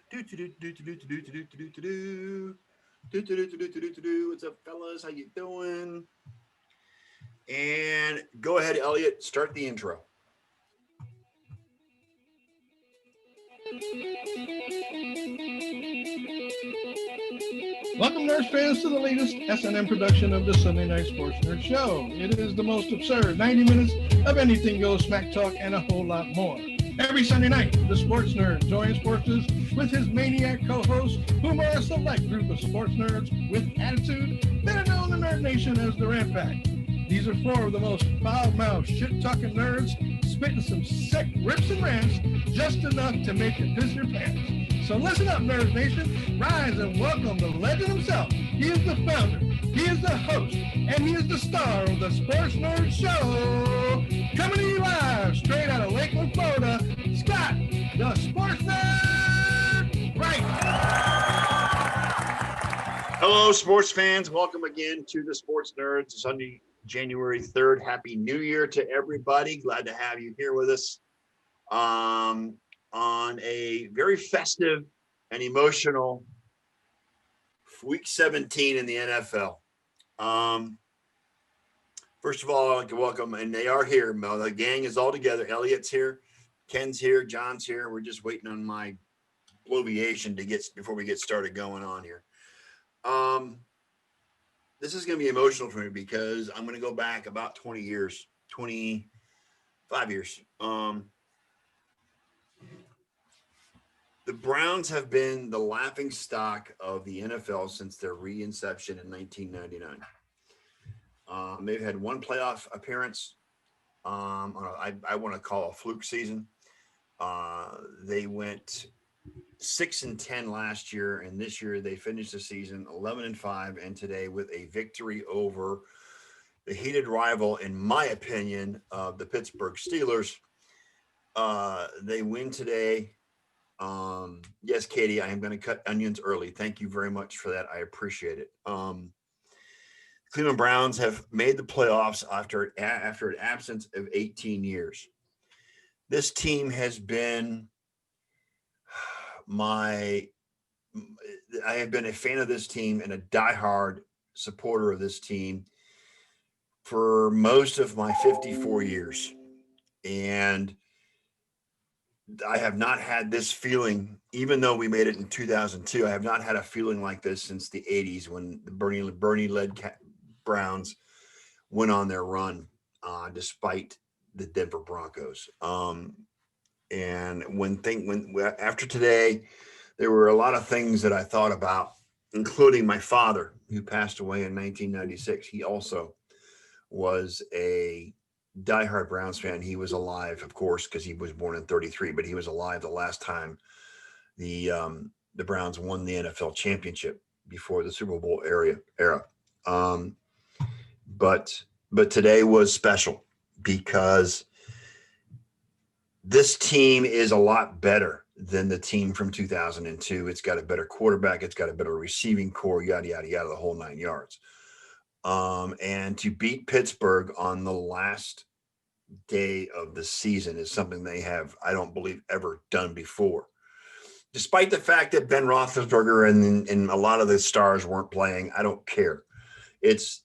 What's up, fellas? How you doing? And go ahead, Eliot. Start the intro. Welcome, Nerds fans, to the latest S&M production of the Sunday Night Sports Nerd Show. It is the most absurd 90 minutes of anything goes, smack talk, and a whole lot more. Every Sunday night, the sports nerd joins forces with his maniac co-hosts, whom are a select group of sports nerds with attitude, better known in Nerd Nation as the Rat Pack. These are four of the most foul-mouthed, shit-talking nerds, spitting some sick rips and rants, just enough to make you piss your pants. So listen up, Nerd Nation. Rise and welcome the legend himself. He is the founder, he is the host, and he is the star of the Sports Nerd Show. Coming to you live, straight out of Lakeland, Florida, Scott, the Sports Nerd, right. Hello, sports fans. Welcome again to the Sports Nerds. Sunday, January 3rd. Happy New Year to everybody. Glad to have you here with us on a very festive and emotional week 17 in the NFL. First of all, I'd like to welcome, and they are here. The gang is all together. Eliot's here, Ken's here, John's here. We're just waiting on my bloviation to get before we get started going on here. This is going to be emotional for me because I'm going to go back about 25 years. The Browns have been the laughing stock of the NFL since their reinception in 1999. They've had one playoff appearance. I want to call a fluke season. They went 6-10 last year, and this year they finished the season 11-5, and today with a victory over the hated rival, in my opinion, of the Pittsburgh Steelers. They win today. Yes, Katie, I am going to cut onions early. Thank you very much for that. I appreciate it. Cleveland Browns have made the playoffs after an absence of 18 years. This team has been I have been a fan of this team and a diehard supporter of this team for most of my 54 years. And I have not had this feeling, even though we made it in 2002, I have not had a feeling like this since the 80s when the Bernie-led Browns went on their run, despite the Denver Broncos. And after today, there were a lot of things that I thought about, including my father, who passed away in 1996. He also was a diehard Browns fan. He was alive, of course, because he was born in 33, but he was alive the last time the Browns won the NFL championship before the Super Bowl era. But today was special because this team is a lot better than the team from 2002. It's got a better quarterback. It's got a better receiving core, yada, yada, yada, the whole 9 yards. And to beat Pittsburgh on the last day of the season is something they have, I don't believe, ever done before. Despite the fact that Ben Roethlisberger and a lot of the stars weren't playing, I don't care. It's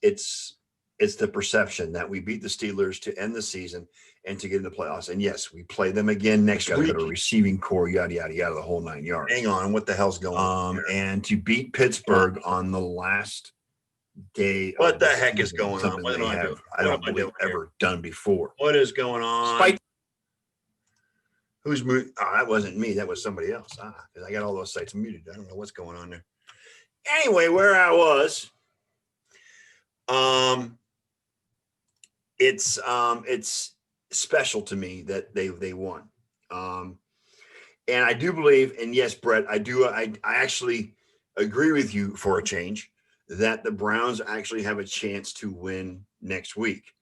the perception that we beat the Steelers to end the season and to get in the playoffs. And yes, we play them again next week. Got a receiving core, yada, yada, yada, the whole 9 yards. Hang on, what the hell's going on? And to beat Pittsburgh on the last day. What the heck is going on? What I don't believe ever done before. What is going on? Who's muted? Oh, that wasn't me. That was somebody else. Because I got all those sites muted. I don't know what's going on there. Anyway, where I was, it's special to me that they won. And I do believe, and yes, Brett, I actually agree with you for a change that the Browns actually have a chance to win next week.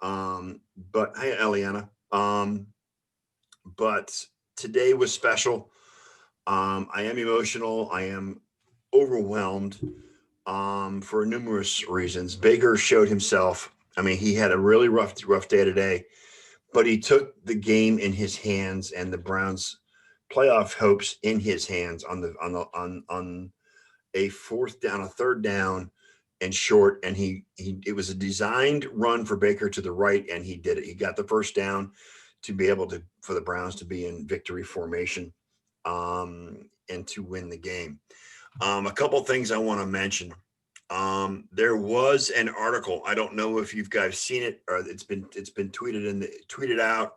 But hey, Eliana, but today was special. I am emotional. I am overwhelmed for numerous reasons. Baker showed himself. I mean, he had a really rough day today, but he took the game in his hands, and the Browns playoff hopes in his hands on a third down and short, and it was a designed run for Baker to the right, and he did it. He got the first down to be able for the Browns to be in victory formation, and to win the game. A couple things I want to mention. There was an article. I don't know if you guys seen it, or it's been tweeted out.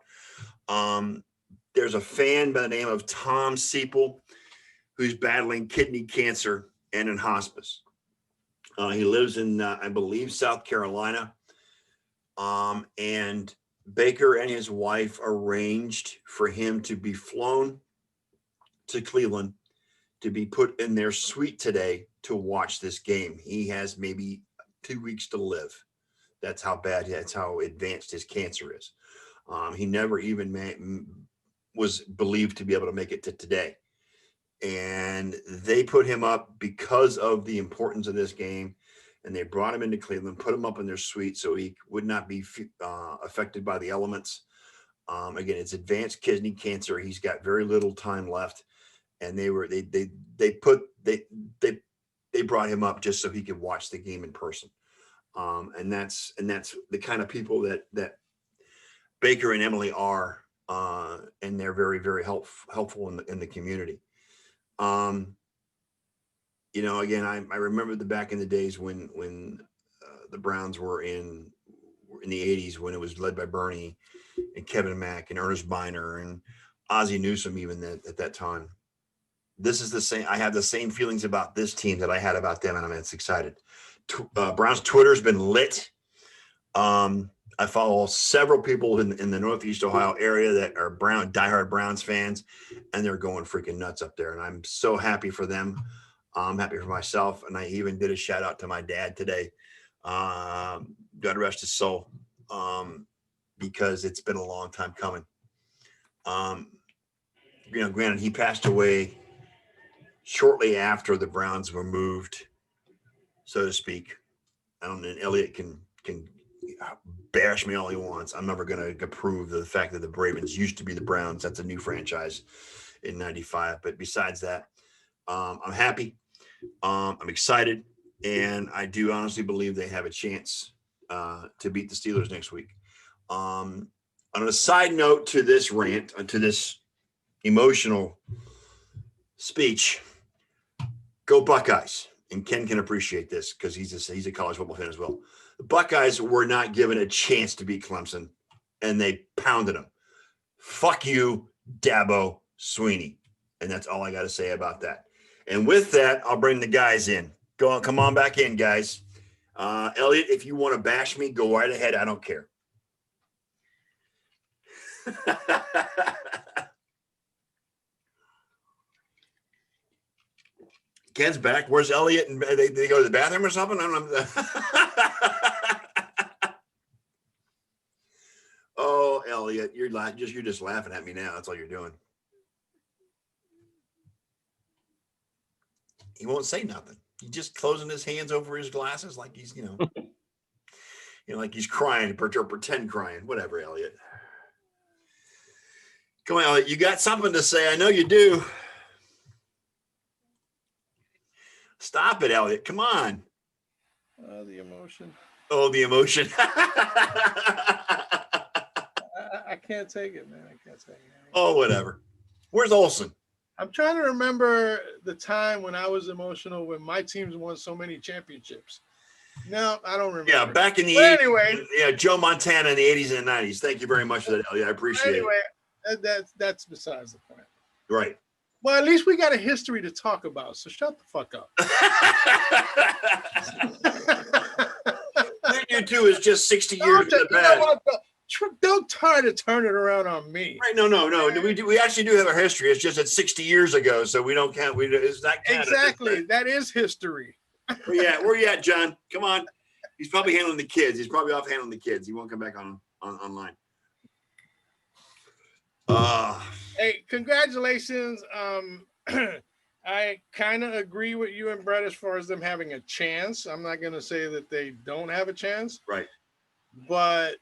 There's a fan by the name of Tom Seipel who's battling kidney cancer and in hospice. He lives in, I believe, South Carolina. And Baker and his wife arranged for him to be flown to Cleveland to be put in their suite today to watch this game. He has maybe 2 weeks to live. That's how advanced his cancer is. He never even was believed to be able to make it to today. And they put him up because of the importance of this game. And they brought him into Cleveland, put him up in their suite so he would not be affected by the elements. Again, it's advanced kidney cancer. He's got very little time left. And they brought him up just so he could watch the game in person. And that's the kind of people that Baker and Emily are, and they're very, very helpful in the community. Again, I remember back in the days when the Browns were in the 80s, when it was led by Bernie and Kevin Mack and Ernest Biner and Ozzie Newsome, even at that time. This is the same. I have the same feelings about this team that I had about them, and I'm excited. Browns Twitter's been lit. I follow several people in the Northeast Ohio area that are diehard Browns fans, and they're going freaking nuts up there. And I'm so happy for them. I'm happy for myself. And I even did a shout out to my dad today. God rest his soul, because it's been a long time coming. Granted, he passed away shortly after the Browns were moved, so to speak. I don't know. Eliot can bash me all he wants. I'm never going to approve the fact that the Ravens used to be the Browns. That's a new franchise in 95. But besides that, I'm happy. I'm excited. And I do honestly believe they have a chance to beat the Steelers next week. On a side note to this rant, to this emotional speech, go Buckeyes. And Ken can appreciate this because he's a college football fan as well. The Buckeyes were not given a chance to beat Clemson, and they pounded them. Fuck you, Dabo Sweeney. And that's all I got to say about that. And with that, I'll bring the guys in. Come on back in, guys. Eliot, if you want to bash me, go right ahead. I don't care. Ken's back. Where's Eliot? And they go to the bathroom or something? I don't know. Oh, Eliot, you're just laughing at me now. That's all you're doing. He won't say nothing. He's just closing his hands over his glasses like he's, like he's crying or pretend crying. Whatever, Eliot. Come on, Eliot. You got something to say. I know you do. Stop it, Eliot. Come on. The emotion. Oh, the emotion. I can't take it, man. I can't take it. Oh, whatever. Where's Olsen? I'm trying to remember the time when I was emotional when my teams won so many championships. No, I don't remember. Yeah, back in the 80s. Anyway. Yeah, Joe Montana in the 80s and 90s. Thank you very much for that, Eliot. I appreciate it. Anyway, that's besides the point. Right. Well, at least we got a history to talk about, so shut the fuck up. You two is just 60 years in the past. Don't try to turn it around on me. Right? No. We actually do have a history. It's just at 60 years ago, so we don't count. It's not counted. Exactly. That is history. Where you at, John? Come on. He's probably handling the kids. He's probably off handling the kids. He won't come back online. Hey, congratulations. I kind of agree with you and Brett as far as them having a chance. I'm not going to say that they don't have a chance. Right. But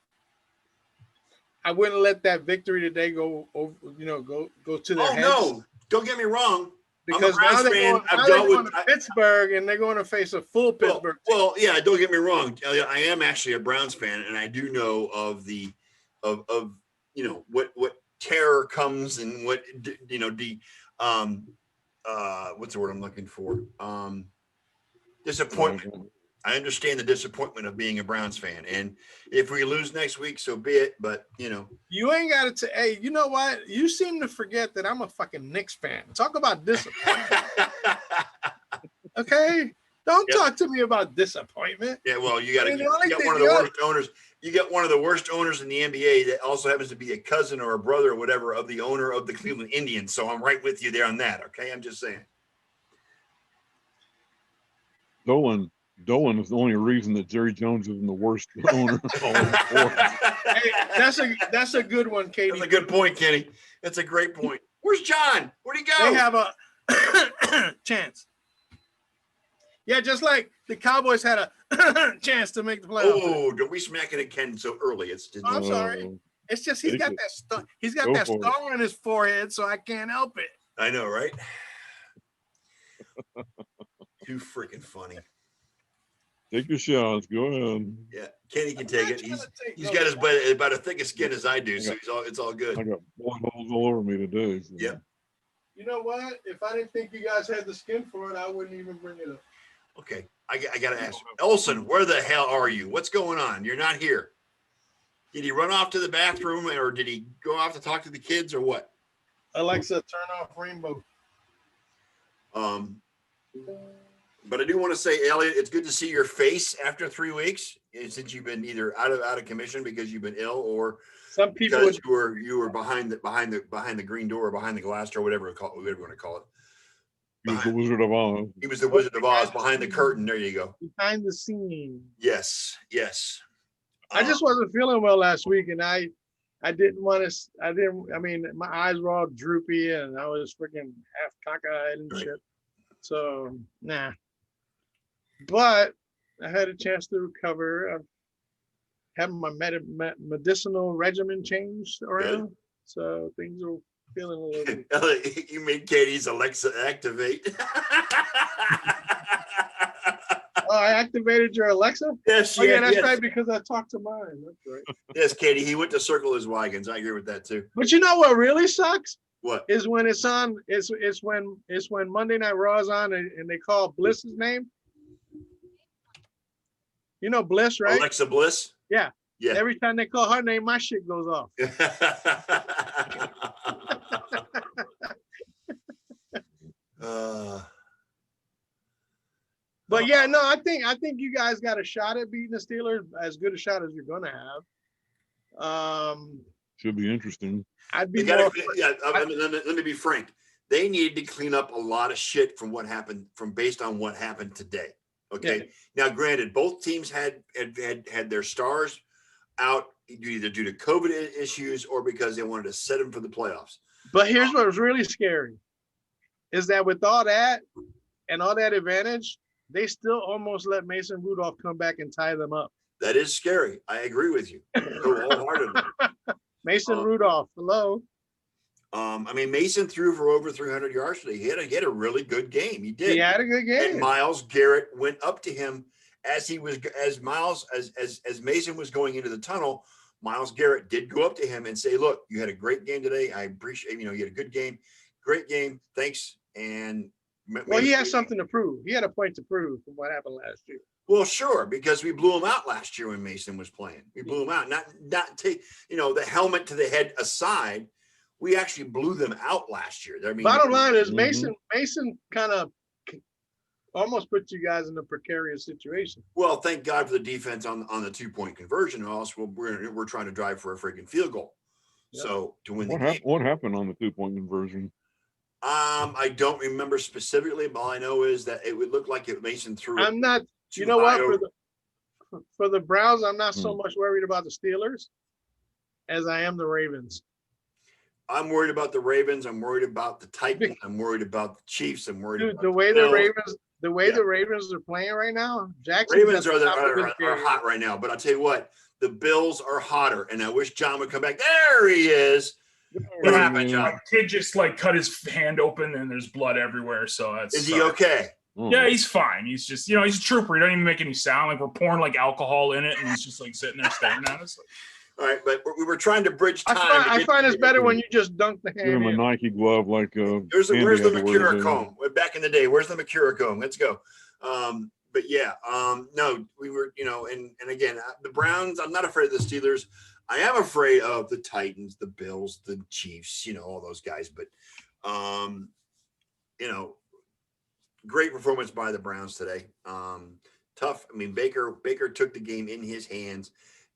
I wouldn't let that victory today go over, go to their Oh, heads. no. Don't get me wrong. Because now they're going to Pittsburgh and they're going to face a full Pittsburgh team. Well, yeah, don't get me wrong. I am actually a Browns fan, and I do know of the what terror comes and what what's the word I'm looking for? Disappointment. I understand the disappointment of being a Browns fan, and if we lose next week, so be it. But you ain't got to. Hey, you know what? You seem to forget that I'm a fucking Knicks fan. Talk about disappointment. Okay, don't talk to me about disappointment. Yeah, well, you got one of the worst owners. You got one of the worst owners in the NBA that also happens to be a cousin or a brother or whatever of the owner of the Cleveland Indians. So I'm right with you there on that. Okay, I'm just saying. Dolan is the only reason that Jerry Jones isn't the worst owner of all the sports. Hey, that's a good one, Katie. That's a good point, Kenny. That's a great point. Where's John? Where'd he go? They have a chance. Yeah, just like the Cowboys had a chance to make the playoffs. Oh, don't be smacking at Ken so early. I'm sorry. It's just he's got that star on his forehead, so I can't help it. I know, right? Too freaking funny. Take your shots. Go ahead. Yeah, Kenny can take it. He's got his butt about as thick a skin as I do, so it's all good. I got bullet holes all over me today. So. Yeah. You know what? If I didn't think you guys had the skin for it, I wouldn't even bring it up. Okay, I got to ask Elson, where the hell are you? What's going on? You're not here. Did he run off to the bathroom, or did he go off to talk to the kids, or what? Alexa, turn off Rainbow. But I do want to say, Eliot, it's good to see your face after 3 weeks, since you've been either out of commission because you've been ill, or some people because you were behind the green door, or behind the glass door, whatever we want to call it. He was the Wizard of Oz. He was the Wizard of Oz behind the curtain. There you go. Behind the scene. Yes. I just wasn't feeling well last week, and I didn't want to. I mean, my eyes were all droopy, and I was freaking half cockeyed and shit. So nah. But I had a chance to recover. I've had my medicinal regimen changed around, so things are feeling a little. Eliot, you made Katie's Alexa activate. Oh, I activated your Alexa? Yes. Yeah, that's right, because I talked to mine. That's right. Yes, Katie, he went to circle his wagons. I agree with that too. But you know what really sucks? What? Is when it's on, it's when Monday Night Raw is on and they call Bliss's name. You know Bliss, right? Alexa Bliss? Yeah. Yeah. Every time they call her name, my shit goes off. But yeah, no, I think you guys got a shot at beating the Steelers, as good a shot as you're gonna have. Should be interesting. Let me be frank. They need to clean up a lot of shit from what happened, based on what happened today. Okay. Yeah. Now, granted, both teams had their stars out either due to COVID issues or because they wanted to set them for the playoffs. But here's what was really scary is that with all that and all that advantage, they still almost let Mason Rudolph come back and tie them up. That is scary. I agree with you. Wholeheartedly. Mason Rudolph, hello. I mean, Mason threw for over 300 yards today. He had a really good game. He did. He had a good game. And Myles Garrett went up to him as Mason was going into the tunnel. Myles Garrett did go up to him and say, "Look, you had a great game today. I appreciate, you had a good game, great game. Thanks." And he has something to prove. He had a point to prove from what happened last year. Well, sure, because we blew him out last year when Mason was playing. We blew him out. Not take, the helmet to the head aside. We actually blew them out last year. I mean, bottom line is Mason kind of almost put you guys in a precarious situation. Well, thank God for the defense on the 2-point conversion. Or else we're trying to drive for a freaking field goal. Yep. So to win the game. What happened on the 2-point conversion? I don't remember specifically, but all I know is that it would look like Mason threw. I'm not. You know what? For the Browns, I'm not so much worried about the Steelers as I am the Ravens. I'm worried about the Ravens. I'm worried about the Titans. I'm worried about the Chiefs. I'm worried about the way the Ravens are playing right now. Jackson Ravens are hot right now. But I'll tell you what, The Bills are hotter, and I wish John would come back. There he is. What happened, John? A kid just like cut his hand open and there's blood everywhere. So that's Is he okay? Yeah, he's fine. He's just, he's a trooper. He doesn't even make any sound. Like we're pouring like alcohol in it, and he's just like sitting there staring at us. All right, but we were trying to bridge time. I find it's better when you just dunk the hand. Give him a Nike glove like where's the Mercure comb? Back in the day, where's the Mercure comb? Let's go. But yeah, no, we were, and again, the Browns. I'm not afraid of the Steelers. I am afraid of the Titans, the Bills, the Chiefs. All those guys. But great performance by the Browns today. Tough. I mean, Baker took the game in his hands,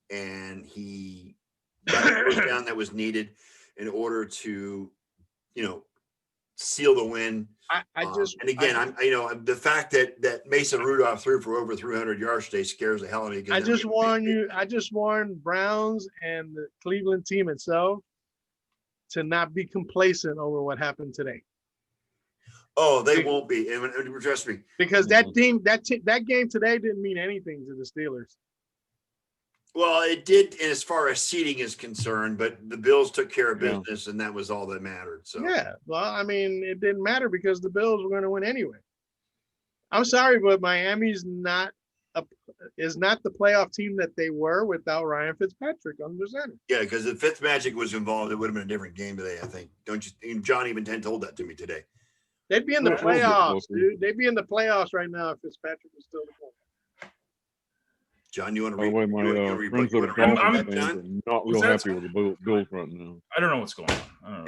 and he got the first down that was needed in order to, seal the win. The fact that Mason Rudolph threw for over 300 yards today scares the hell out of me. I just warned Browns and the Cleveland team itself to not be complacent over what happened today. Oh, they won't be. And trust me, because that game today didn't mean anything to the Steelers. Well, it did, as far as seeding is concerned, but the Bills took care of business, and that was all that mattered. So yeah, well, I mean, it didn't matter because the Bills were going to win anyway. I'm sorry, but Miami's not the playoff team that they were without Ryan Fitzpatrick under center. Yeah, because if Fitzmagic was involved, it would have been a different game today, I think. Don't you? John even told that to me today. They'd be in the playoffs, dude. They'd be in the playoffs right now if Fitzpatrick was still the player. John, you want to read? By the way, my friends of the Dolphins fans are not real happy with the Bills right now. I don't know what's going on.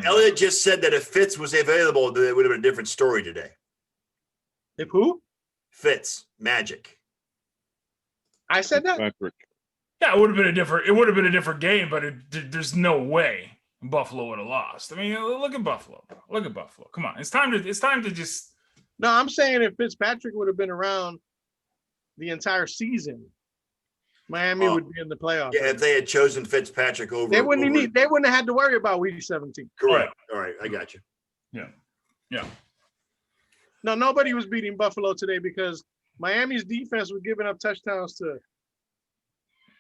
Eliot just said that if Fitz was available, it would have been a different story today. If who? Fitz Magic. I said that. Patrick. Yeah, it would have been a different game, but there's no way Buffalo would have lost. I mean, look at Buffalo. Come on, it's time to just. No, I'm saying if Fitzpatrick would have been around the entire season, Miami would be in the playoffs. Yeah, if they had chosen Fitzpatrick over, they wouldn't have had to worry about week 17. Correct. All right, I got you. Yeah. No, nobody was beating Buffalo today because Miami's defense was giving up touchdowns to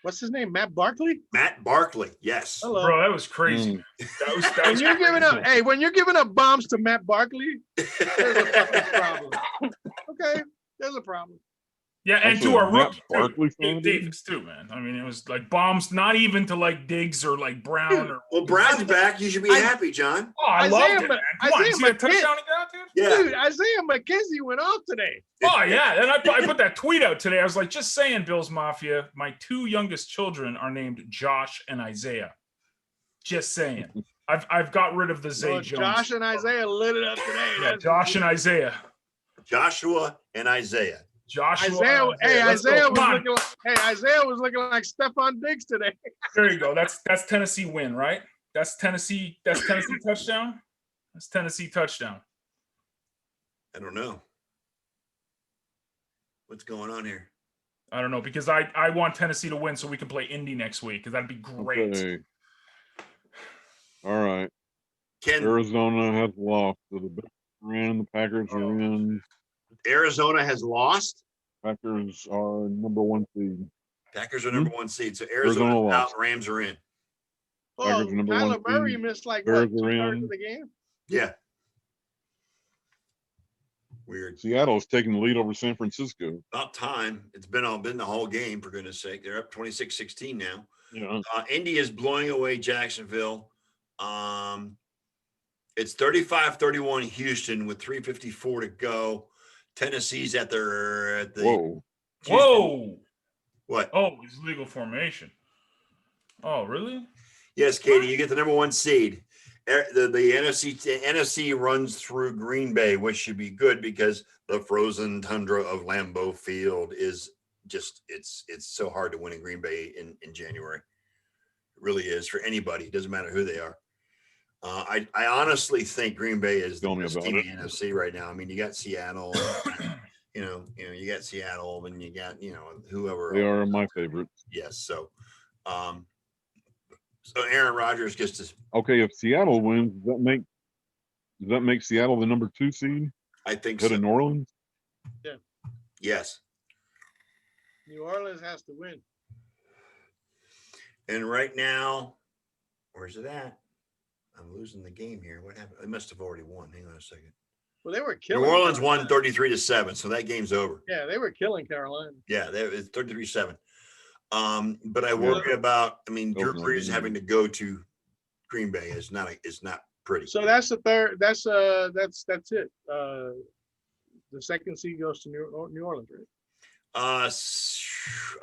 what's his name? Matt Barkley? Matt Barkley, yes. Hello. Bro, that was crazy. When you're giving up bombs to Matt Barkley, there's a fucking problem. Okay, there's a problem. Yeah, and to our rookie Davis too, man. I mean, it was like bombs, not even to like Diggs or like Brown. Well, Brown's back. You should be happy, John. Oh, I loved it, man. Come on, see that touchdown he got, dude? Yeah. Dude, Isaiah McKenzie went off today. Oh, yeah. And I put that tweet out today. I was like, just saying, Bills Mafia, my two youngest children are named Josh and Isaiah. Just saying. I've got rid of the Zay Jones. Josh and Isaiah lit it up today. Yeah, Josh and Isaiah. Joshua and Isaiah. Isaiah was looking like Stephon Diggs today. There you go. That's Tennessee win, right? That's Tennessee touchdown. That's Tennessee touchdown. I don't know. What's going on here? I don't know because I want Tennessee to win so we can play Indy next week because that'd be great. Okay. All right. Arizona has lost. So the Bills are in. The Packers are in. Arizona has lost. Packers are number 1 seed. Packers are number 1 seed. So Arizona out. Rams are in. Oh, Kyler Murray missed like what, 2/3 of the game? Yeah. Weird. Seattle's taking the lead over San Francisco. About time. It's been the whole game, for goodness sake. They're up 26-16 now. Yeah. Indy is blowing away Jacksonville. It's 35-31 Houston with 3:54 to go. Tennessee's at the Whoa. What? Oh, it's legal formation. Oh, really? Yes, Katie, you get the number 1 seed. The NFC runs through Green Bay, which should be good because the frozen tundra of Lambeau Field is just it's so hard to win in Green Bay in January. It really is for anybody. It doesn't matter who they are. I honestly think Green Bay is the best team in the NFC right now. I mean, you got Seattle, you got Seattle, and you got whoever. They are my favorites. Yes, so Aaron Rodgers gets to. Okay, if Seattle wins, does that make Seattle the number 2 seed? I think so. So. New Orleans. Yeah. Yes. New Orleans has to win. And right now, where's it at? I'm losing the game here. What happened? They must have already won. Hang on a second. Well, they were New killing. Orleans Carolina. won 33-7, so that game's over. Yeah, they were killing Carolina. Yeah, it's 33-7. But I worry about. I mean, Drew Brees having to go to Green Bay is not pretty. So that's the third. That's it. The second seed goes to New Orleans, right?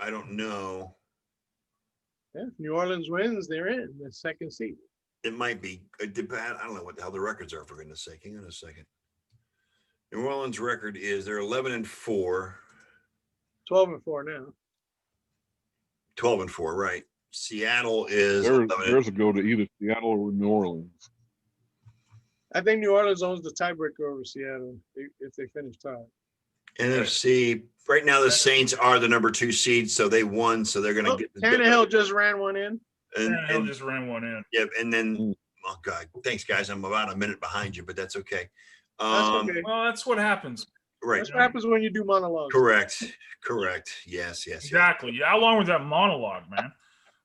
I don't know. Yeah, if New Orleans wins, they're in the second seed. It might be. I don't know what the hell the records are, for goodness sake. Hang on a second. New Orleans' record is they're 11-4. 12-4 now. 12-4, right? Seattle is. There's a go to either Seattle or New Orleans. I think New Orleans owns the tiebreaker over Seattle if they finish tied. NFC. Right now, the Saints are the number 2 seed, so they won. So they're going to get. Tannehill just ran one in. Tannehill just ran one in. Yep, and then oh god, thanks guys. I'm about a minute behind you, but that's okay. That's okay. Well, that's what happens. Right. That's what happens when you do monologues. Correct. Yes. Exactly. Yeah, how long was that monologue, man?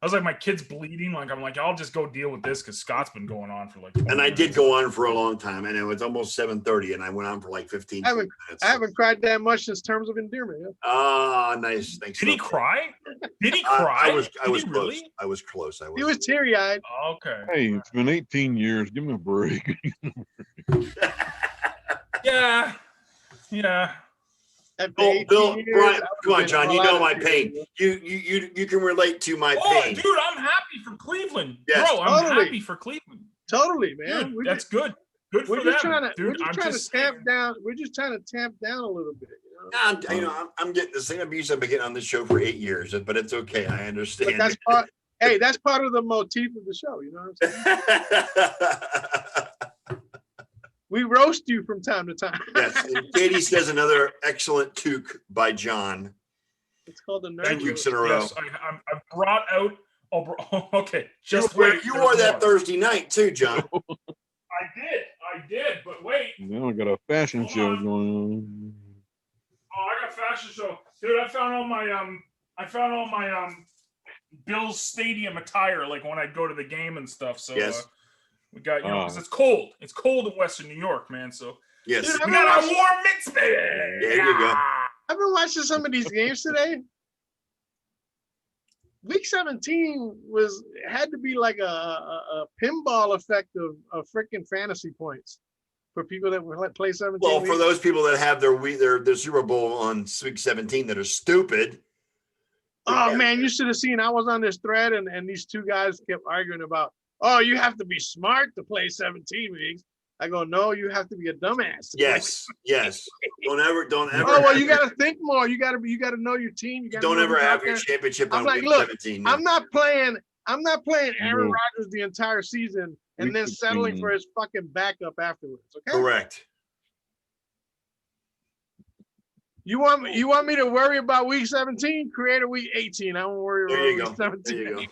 I was like, my kid's bleeding. Like, I'm like, I'll just go deal with this because Scott's been going on for like 20 And I minutes. did go on for a long time, and it was almost 7:30, and I went on for like 15 minutes. I haven't cried that much since Terms of Endearment. Yeah. Ah, nice. Thanks. Did he cry? Did he cry? I was close. Really? I was close. He was teary-eyed. Okay. Hey, it's been 18 years. Give me a break. Yeah. Bill, Brian, come on, John. You know my pain. You can relate to my pain. Dude, I'm happy for Cleveland. Yes, Bro, I'm totally. happy for Cleveland. Totally, man. Dude, that's good. Good for We're them. just trying to. Dude, We're just I'm trying just to tamp down. We're just trying to tamp down a little bit. I'm getting the same abuse I've been getting on this show for 8 years, but it's okay. I understand. But that's part. Hey, that's part of the motif of the show. You know what I'm saying? We roast you from time to time. Yes. And Katie says another excellent toque by John. It's called the nerd. Thank you, roast. Cinderella. Yes, I brought out. Oh, okay. Just You wait. wore that more. Thursday night too, John. I did. But wait. Now I got a fashion Hold show on. going on. Oh, I got fashion show, dude. I found all my Bills Stadium attire, like when I go to the game and stuff. So Yes. we got because it's cold. It's cold in Western New York, man. So Yes. Dude, we got our warm mitts, baby. There you go. I've been watching some of these games today. Week 17 had to be like a pinball effect of freaking fantasy points for people that play 17. Well, for weeks. those people that have their Super Bowl on week 17 that are stupid. Oh Yeah. man, you should have seen. I was on this thread and these two guys kept arguing about, oh, you have to be smart to play 17 weeks. I go, no, you have to be a dumbass. to play Yes. Don't ever. Oh well, you got to think more. You got to know your team. You gotta Don't know ever who's have out your there. championship I'm on like, week look, 17. No. I'm not playing Aaron No. Rodgers the entire season and Week then settling 16. for his fucking backup afterwards. Okay. Correct. You want me to worry about week 17? Create a week 18. I won't worry There you about go. week 17. There you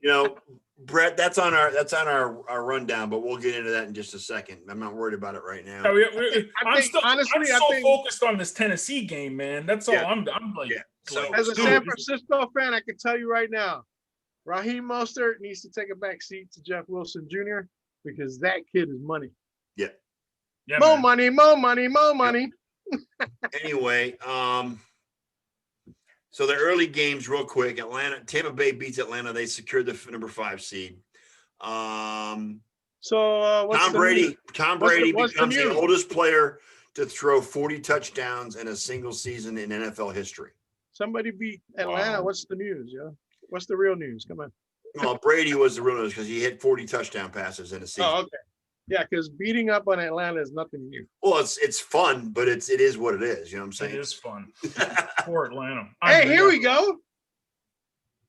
go. Brett, that's on our rundown, but we'll get into that in just a second. I'm not worried about it right now. I think, honestly, I'm so focused on this Tennessee game, man. That's all. Yeah. I'm like, Yeah. So- like, As a dude, San Francisco fan, I can tell you right now, Raheem Mostert needs to take a back seat to Jeff Wilson Jr. because that kid is money. yeah, More man. money, more money, more money. Anyway, so the early games, real quick. Tampa Bay beats Atlanta. They secured the number 5 seed. So what's Tom the Brady. news? Tom What's Brady the becomes the news? oldest player to throw 40 touchdowns in a single season in NFL history. Somebody beat Atlanta. Wow. What's the news? Yeah. What's the real news? Come on. Well, Brady was the real news because he hit 40 touchdown passes in a season. Oh, okay. Yeah, because beating up on Atlanta is nothing new. Well, it's fun, but it is what it is. You know what I'm It saying? is fun. Poor Atlanta. Hey, here we go.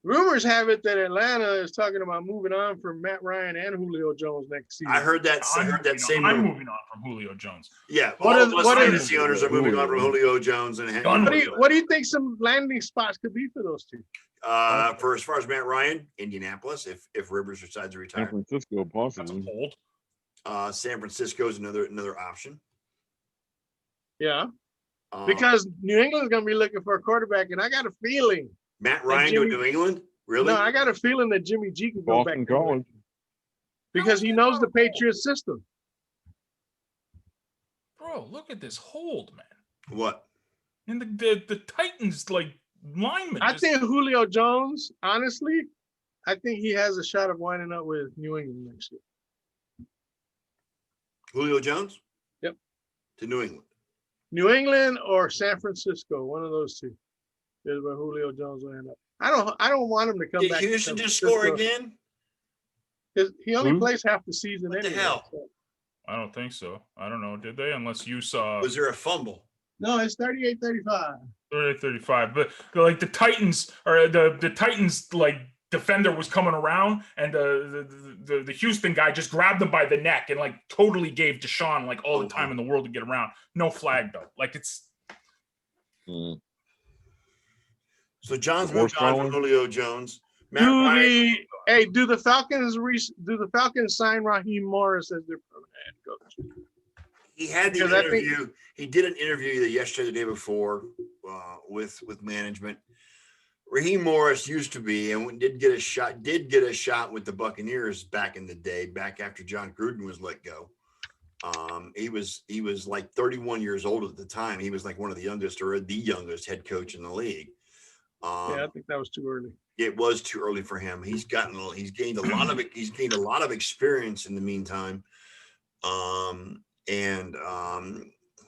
Rumors have it that Atlanta is talking about moving on from Matt Ryan and Julio Jones next season. I heard that. I heard that same. I'm rumor. moving on from Julio Jones. Yeah, What all is- of us what is- fantasy owners are moving on from Julio Jones and Done. What do you think some landing spots could be for those two? for as far as Matt Ryan, Indianapolis, if Rivers decides to San retire. Francisco, That's a possibly. hold. San Francisco is another option. Yeah. Because New England's going to be looking for a quarterback, and I got a feeling. Matt Ryan to New England? Really? No, I got a feeling that Jimmy G can go Boston back to College. because he knows the Patriots system. Bro, look at this hold, man. What? And the Titans, like, linemen. I think Julio Jones, honestly, I think he has a shot of winding up with New England next year. Julio Jones? Yep. To New England. New England or San Francisco, one of those two is where Julio Jones will end up. I don't want him to come Did back. Houston just score again? Because he only plays half the season. What the anyway, hell? so. I don't think so. I don't know. Did they? Unless you saw. Was there a fumble? No, it's 38-35. 38-35. But like the Titans or the Titans like defender was coming around and the Houston guy just grabbed him by the neck and like totally gave Deshaun like all the time in the world to get around. No flag though. Like it's. So John's moved on from Julio Jones. Do the Falcons sign Raheem Morris as their permanent head coach? He had the interview. He did an interview yesterday, the day before, with management. Raheem Morris used to be and did get a shot with the Buccaneers back in the day, back after John Gruden was let go. He was like 31 years old at the time. He was like one of the youngest or the youngest head coach in the league. I think that was too early. It was too early for him. He's gained a lot of experience in the meantime.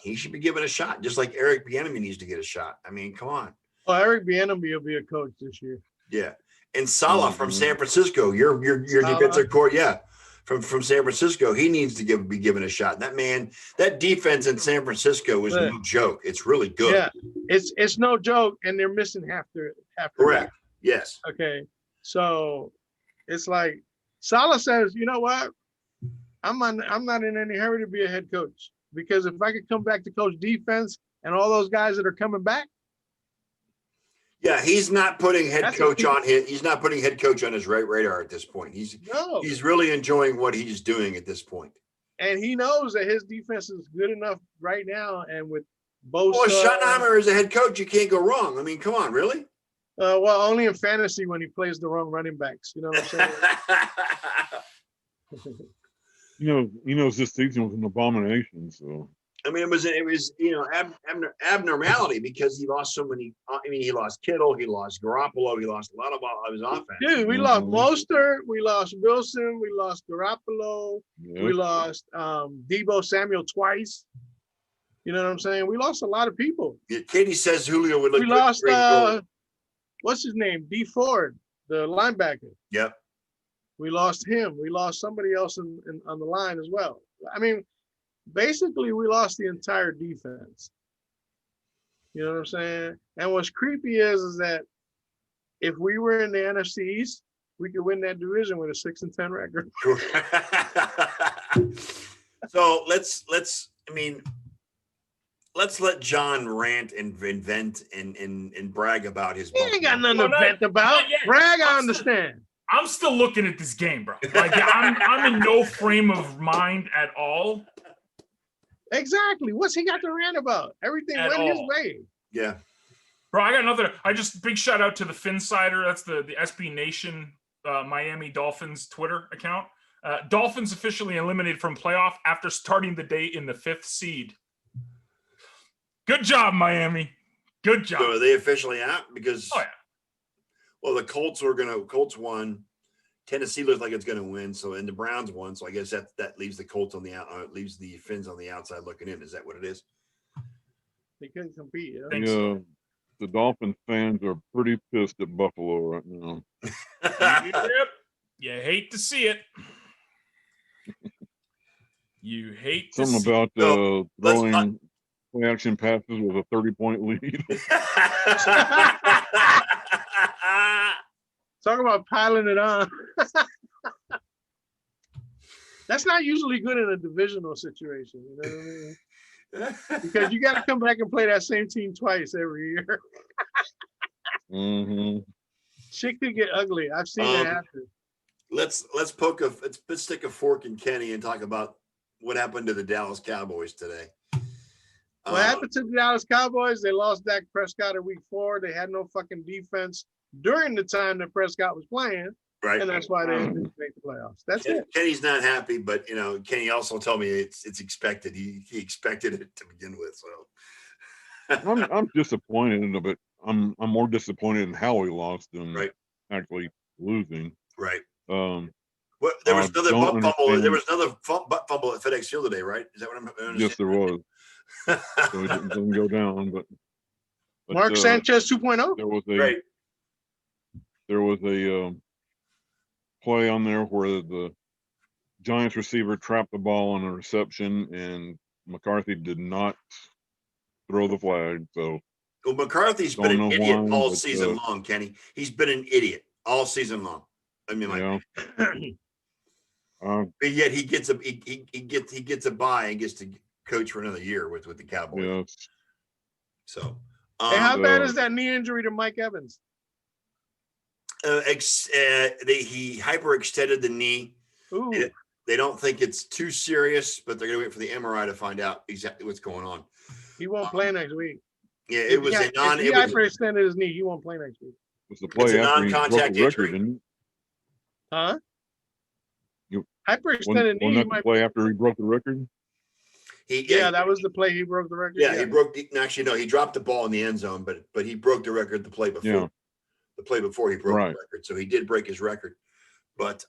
He should be given a shot, just like Eric Bieniemy needs to get a shot. I mean, come on. Well, Eric Bieniemy will be a coach this year. Yeah, and Saleh from San Francisco, your defensive court, from San Francisco, he needs to be given a shot. That defense in San Francisco is no joke. It's really good. Yeah, it's no joke, and they're missing half their correct. Yes. Okay, so it's like Saleh says, you know what? I'm not in any hurry to be a head coach because if I could come back to coach defense and all those guys that are coming back. Yeah, he's not putting head coach on his radar at this point. He's really enjoying what he's doing at this point. And he knows that his defense is good enough right now. And with both Schottenheimer as a head coach, you can't go wrong. I mean, come on, really? Well, only in fantasy when he plays the wrong running backs. You know what I'm saying? He knows this season was an abomination. So I mean, it was abnormality because he lost so many. I mean, he lost Kittle, he lost Garoppolo, he lost a lot of his offense. Dude, we lost Mostert, we lost Wilson, we lost Garoppolo, we lost Deebo Samuel twice. You know what I'm saying? We lost a lot of people. Yeah, Katie says Julio would look. We lost what's his name? D Ford, the linebacker. Yep. We lost him. We lost somebody else on the line as well. I mean, basically, we lost the entire defense. You know what I'm saying? And what's creepy is that if we were in the NFC East, we could win that division with a 6-10 record. So let's let John rant and vent and brag about his. He ain't got nothing to vent about. Brag, I understand. I'm still looking at this game, bro. Like I'm in no frame of mind at all. Exactly. What's he got to rant about? Everything went his way. Yeah. Bro, I got another. Big shout out to the Finsider. That's the SB Nation Miami Dolphins Twitter account. Dolphins officially eliminated from playoff after starting the day in the 5th seed. Good job, Miami. Good job. So are they officially out? Because well, the Colts won. Tennessee looks like it's going to win. So, and the Browns won. So I guess that leaves the Colts on the out. Leaves the Fins on the outside looking in. Is that what it is? They couldn't compete. Yeah. The Dolphins fans are pretty pissed at Buffalo right now. Yep. You hate to see it. You hate to something see about it. throwing play action passes with a 30-point lead. Talk about piling it on. That's not usually good in a divisional situation. You know what I mean? Because you got to come back and play that same team twice every year. Mm-hmm. Shit could get ugly. I've seen it happen. Let's stick a fork in Kenny and talk about what happened to the Dallas Cowboys today. What happened to the Dallas Cowboys? They lost Dak Prescott in week 4. They had no fucking defense during the time that Prescott was playing. Right. And that's why they didn't make the playoffs. That's it. Kenny's not happy, but Kenny also told me it's expected. He expected it to begin with. So I'm disappointed in it, but I'm more disappointed in how we lost than actually losing. Right. There was another butt fumble. There was another butt fumble at FedEx Field today, right? Is that what I'm understanding? Yes, there was. So it didn't go down, but Mark Sanchez 2.0. There was a play on there where the Giants receiver trapped the ball on a reception, and McCarthy did not throw the flag. So, well, McCarthy's been an idiot all season long, Kenny. He's been an idiot all season long. I mean, but yet he gets a bye and gets to coach for another year with the Cowboys. Yes. So, hey, how bad is that knee injury to Mike Evans? He hyperextended the knee. Ooh. They don't think it's too serious, but they're going to wait for the MRI to find out exactly what's going on. He won't play next week. Yeah, it was a non. If he hyperextended his knee, he won't play next week. It's a play after non-contact he broke the record, isn't it? Huh? Hyperextended knee. Wasn't that the play after he broke the record? That was the play he broke the record. Yeah, he broke. Actually, no, he dropped the ball in the end zone, but he broke the record the play before. Yeah. The play before he broke the record, so he did break his record. But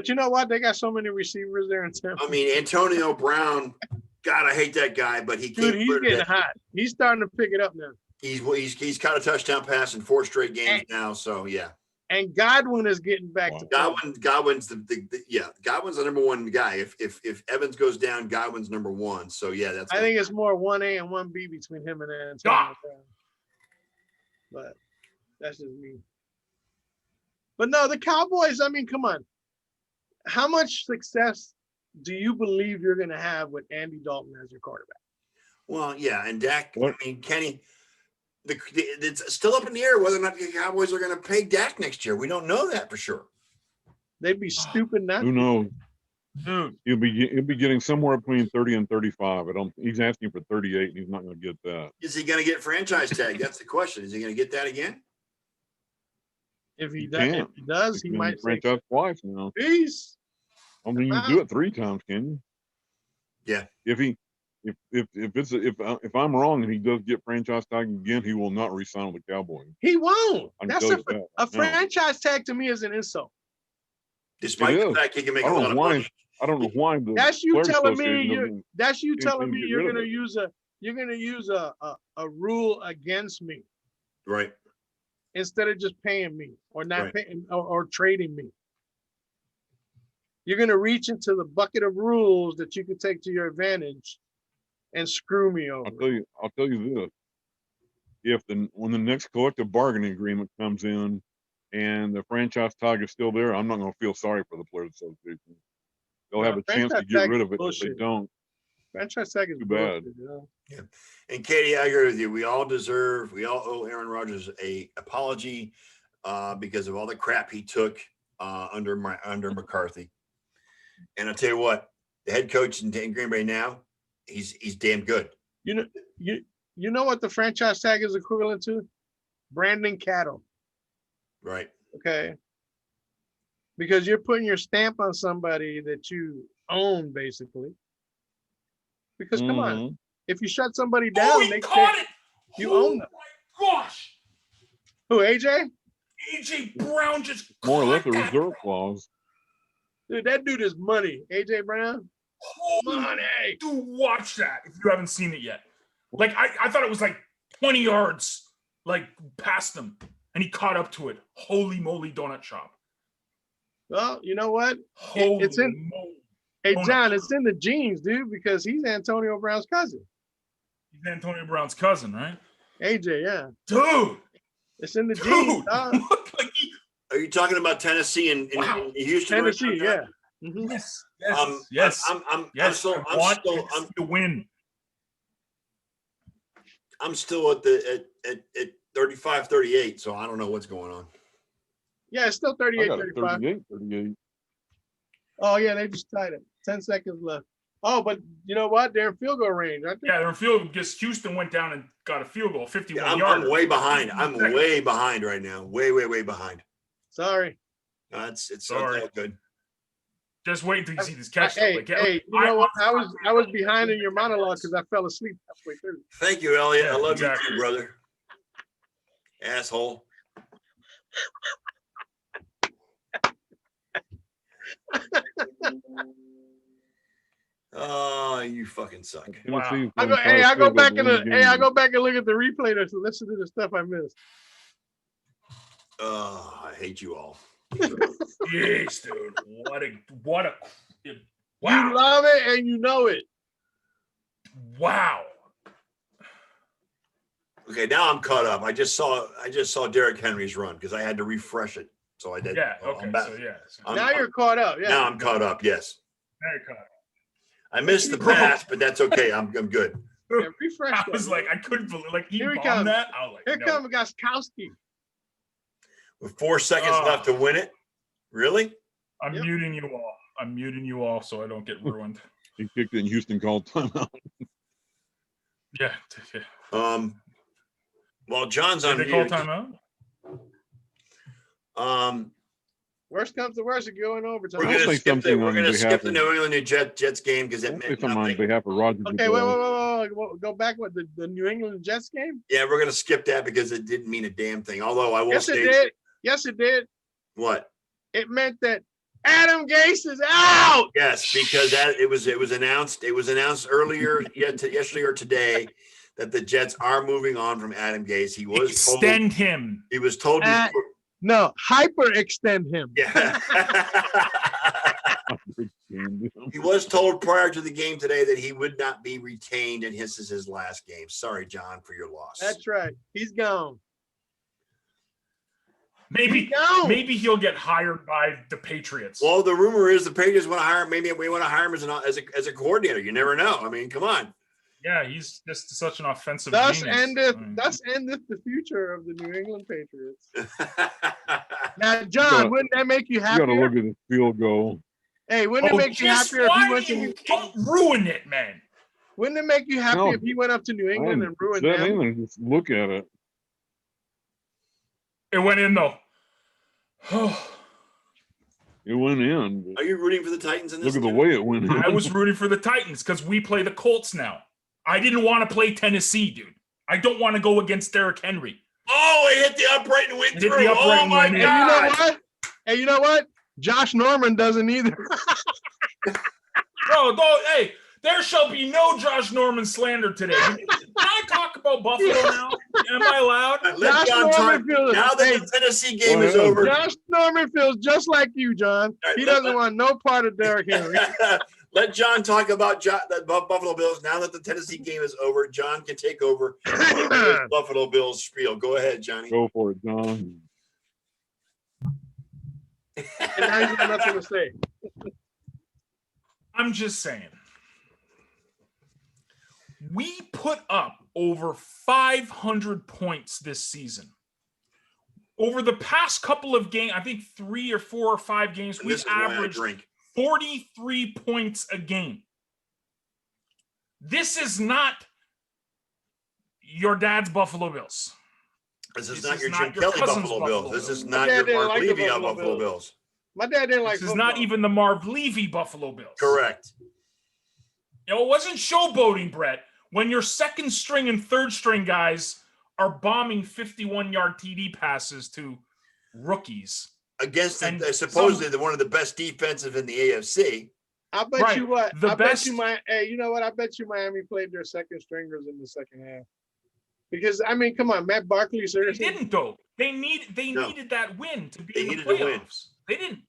you know what? They got so many receivers there in Tampa. I mean, Antonio Brown. God, I hate that guy, but he can't. Dude, he's getting hot. He's starting to pick it up now. He's caught a touchdown pass in 4 straight games now. So yeah. And Godwin is getting back to Godwin's Godwin's the number one guy. If Evans goes down, Godwin's number one. So yeah, I think it's more 1A and 1B between him and Antonio Brown. But that's just me. But no, the Cowboys, I mean, come on. How much success do you believe you're going to have with Andy Dalton as your quarterback? Well, yeah, and Dak, I mean, Kenny, it's still up in the air whether or not the Cowboys are going to pay Dak next year. We don't know that for sure. They'd be stupid not. Who knows? Dude, he'll be getting somewhere between 30 and 35. He's asking for 38, and he's not going to get that. Is he going to get franchise tag? That's the question. Is he going to get that again? If he does, he might franchise twice now. Peace. I mean, you do it 3 times, can you? Yeah. If I'm wrong and he does get franchise tag again, he will not re-sign with the Cowboys. He won't. That's a franchise tag to me is an insult. Despite the fact he can make a lot of money. I don't know why. That's you telling me you're gonna use a rule against me. Right. Instead of just paying me or not paying or trading me. You're going to reach into the bucket of rules that you can take to your advantage and screw me over. I'll tell you this. When the next collective bargaining agreement comes in and the franchise tag is still there, I'm not going to feel sorry for the Players Association. They'll have a chance to get rid of it. If they don't, franchise tag is too bad. Yeah. And Katie, I agree with you. We all owe Aaron Rodgers a apology because of all the crap he took under McCarthy. And I'll tell you what, the head coach in Green Bay now, he's damn good. You know what the franchise tag is equivalent to? Branding cattle. Right. Okay. Because you're putting your stamp on somebody that you own, basically. Because come on, if you shut somebody down, you own them. Oh my gosh! Who, AJ? AJ Brown just more or less a reserve clause. Dude, that dude is money. AJ Brown. Money. Dude, watch that if you haven't seen it yet. Like I thought it was like 20 yards, like past him, and he caught up to it. Holy moly, donut shop. Well, you know what? It's in. Hey, John, it's in the genes, dude, because he's Antonio Brown's cousin. He's Antonio Brown's cousin, right? AJ, yeah. Dude. It's in the genes. Are you talking about Tennessee and Houston? Tennessee, yeah. Mm-hmm. Yes. I'm still to win. I'm still at 35-38, so I don't know what's going on. Yeah, it's still 38-35. 38. Oh, yeah, they just tied it. 10 seconds left. Oh, but you know what? They're in field goal range, aren't they? Yeah, their field because Houston went down and got a field goal, 51 I'm yarder. way behind. I'm way behind right now. Way behind. Sorry. It's Sorry. all good. Just wait until you see this catch. Hey, you know what? I was behind in your monologue because I fell asleep halfway through. Thank you, Elliot. Yeah, I love exactly. you too, brother. Asshole. Oh, you fucking suck. Wow. I go back and look at the replay to listen to the stuff I missed. Oh, I hate you all. Jeez, dude. What a Wow. wow. You love it and you know it. Wow. Okay, now I'm caught up. I just saw Derrick Henry's run because I had to refresh it. So I did. Yeah, Well, okay. I'm back. So yeah. Now you're caught up. Yeah. Now I'm caught up. Yes. Very caught. I missed the pass, but that's okay. I'm good. Yeah, refresh I that, was man. like, I couldn't believe he Here he bombed comes. that. I was like, Here no. comes Goskowski. With 4 seconds left to win it. Really? I'm Yep. muting you all. I'm muting you all so I don't get ruined. He kicked it in Houston, called timeout. Yeah. Well, John's Did on they call mute. timeout? Worst comes to worst, you're going overtime. We're I'll gonna say skip the something on behalf skip the of- New England Jets game because it I'll say meant something on nothing. behalf of Roger. Okay, Goodell. wait. Go back with the New England Jets game. Yeah, we're gonna skip that because it didn't mean a damn thing. Although I will Yes, say it did. Yes, it did. what? It meant that Adam Gase is out. Yes, because it was announced. It was announced earlier yesterday or today that the Jets are moving on from Adam Gase. He was Extend him. He was told. No, hyperextend him. Yeah. He was told prior to the game today that he would not be retained, and this is his last game. Sorry, John, for your loss. That's right. He's gone. Maybe he'll get hired by the Patriots. Well, the rumor is the Patriots want to hire him. Maybe we want to hire him as a coordinator. You never know. I mean, come on. Yeah, he's just such an offensive Thus genius. endeth the future of the New England Patriots. Now, John, wouldn't that make you You happier? got to look at the field goal. Hey, wouldn't it make you happier if he went to? Don't ruin it, man. Wouldn't it make you happy No. if he went up to New England and ruined That them? England, just look at it. It went in though. It went in. but Are you rooting for the Titans in this? Look at the way it went in. I was rooting for the Titans because we play the Colts now. I didn't want to play Tennessee, dude. I don't want to go against Derrick Henry. Oh, it hit the upright and went It hit through. the upright Oh and my went in. And you know God! what? And you know what? Josh Norman doesn't either. Bro, hey, there shall be no Josh Norman slander today. Can I talk about Buffalo now? Am I allowed? Let Josh John Norman talk. feels- Now that hey, the Tennessee game is over, Josh Norman feels just like you, John. right, He let- doesn't want no part of Derrick Henry. let John talk about the Buffalo Bills. Now that the Tennessee game is over, John can take over the Buffalo Bills spiel. Go ahead, Johnny. Go for it, John. And now he's got nothing to say. I'm just saying. We put up over 500 points this season. Over the past couple of games, I think 3 or 4 or 5 games, This we've is why I averaged drink. 43 points a game. This is not your dad's Buffalo Bills. This is This not is your not Jim your Kelly cousin's Buffalo Buffalo Bills. This Bills. is My not dad your didn't Mark like the Levy Buffalo Buffalo Bills. Bills. My dad didn't like This is not football. even the Marv Levy Buffalo Bills. Correct. You know, it wasn't showboating, Brett, when your second string and third string guys are bombing 51-yard TD passes to rookies. Against And supposedly one of the best defensive in the AFC. I bet Right. you what. The I best- bet you hey, you know what? I bet you Miami played their second stringers in the second half. Because I mean, come on, Matt Barkley, They seriously. didn't, though. They No. needed that win to be They in the needed to win. playoffs. They didn't.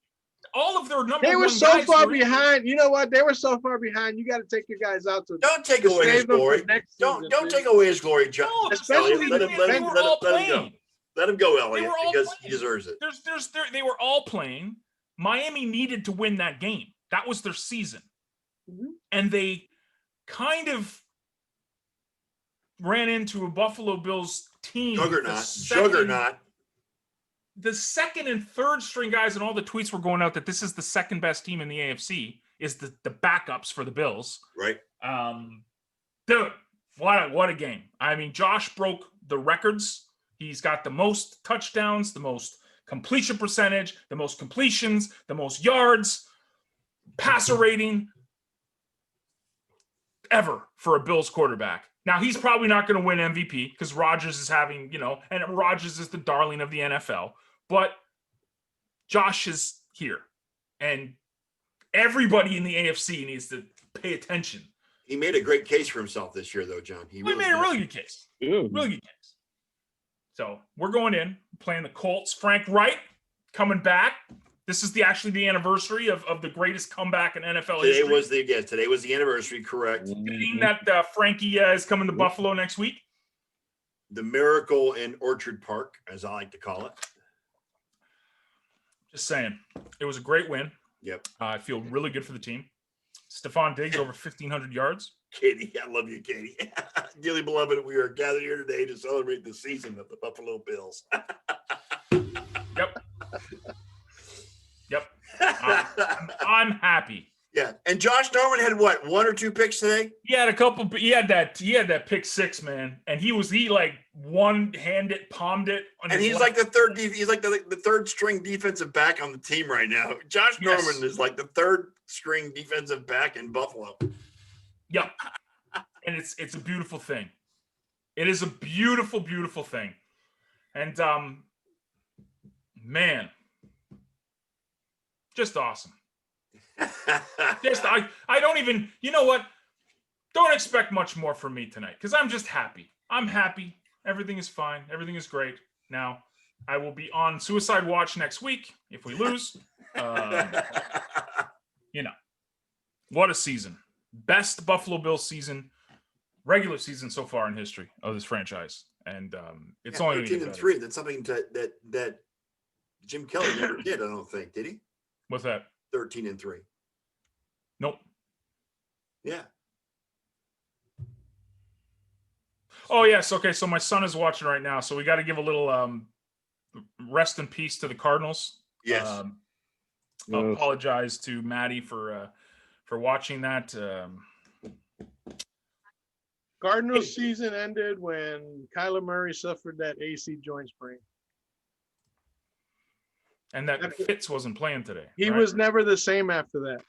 All of their number They were one so guys far were in- behind. You know what? They were so far behind. You got to take your guys out to Don't take away his save them for glory. next Don't season, don't man. take away his glory, John. No, Especially Elliot. Let him they let him were let him, all let him go. playing. Let him go, They Elliot, were all because he playing. deserves it. They were all playing. Miami needed to win that game. That was their season. Mhm. And they kind of ran into a Buffalo Bills team. Juggernaut. The second and third string guys and all the tweets were going out that this is the second best team in the AFC. is the backups for the Bills. Right. Dude, what a game. I mean, Josh broke the records. He's got the most touchdowns, the most completion percentage, the most completions, the most yards, passer rating ever for a Bills quarterback. Now, he's probably not going to win MVP because Rodgers is having, and Rodgers is the darling of the NFL. But Josh is here. And everybody in the AFC needs to pay attention. He made a great case for himself this year, though, John. He made a really good case. Yeah. Really good case. So we're going in, playing the Colts. Frank Wright coming back. This is actually the anniversary of the greatest comeback in NFL history. Today was the anniversary, correct. Being that Frankie is coming to Buffalo next week. The miracle in Orchard Park, as I like to call it. Just saying. It was a great win. Yep. I feel really good for the team. Stephon Diggs over 1,500 yards. Katie, I love you, Katie. Dearly beloved, we are gathered here today to celebrate the season of the Buffalo Bills. Yep. I'm happy. Yeah. And Josh Norman had what, 1 or 2 picks today? He had a couple. He had that pick 6, man, and he like one-handed palmed it. And he's like the third. He's like the third string defensive back on the team right now. Josh Norman is like the third string defensive back in Buffalo. Yep. And it's a beautiful thing. It is a beautiful, beautiful thing. And man, just awesome. Just I don't even, you know what? Don't expect much more from me tonight because I'm just happy. I'm happy. Everything is fine. Everything is great. Now, I will be on suicide watch next week if we lose. What a season. Best Buffalo Bills season, regular season so far in history of this franchise. And it's only 13-3. That's something that Jim Kelly never did, I don't think. Did he? What's that? 13-3. Nope. Yeah. Oh, yes. Okay, so my son is watching right now, so we got to give a little rest in peace to the Cardinals. Yes. I'll apologize to Maddie for watching that. Cardinals season ended when Kyler Murray suffered that AC joint sprain. And that Fitz wasn't playing today. He right? was never the same after that.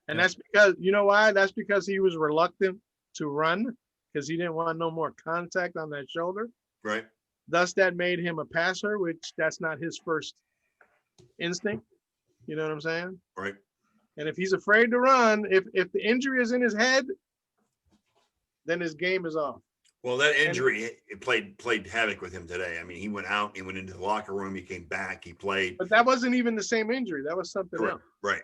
And that's because, you know why? That's because he was reluctant to run because he didn't want no more contact on that shoulder. Right. Thus, that made him a passer, which that's not his first instinct. You know what I'm saying? Right. And if he's afraid to run, if the injury is in his head, then his game is off. Well, that injury it played havoc with him today. I mean, he went out, he went into the locker room, he came back, he played. But that wasn't even the same injury. That was something else. Right.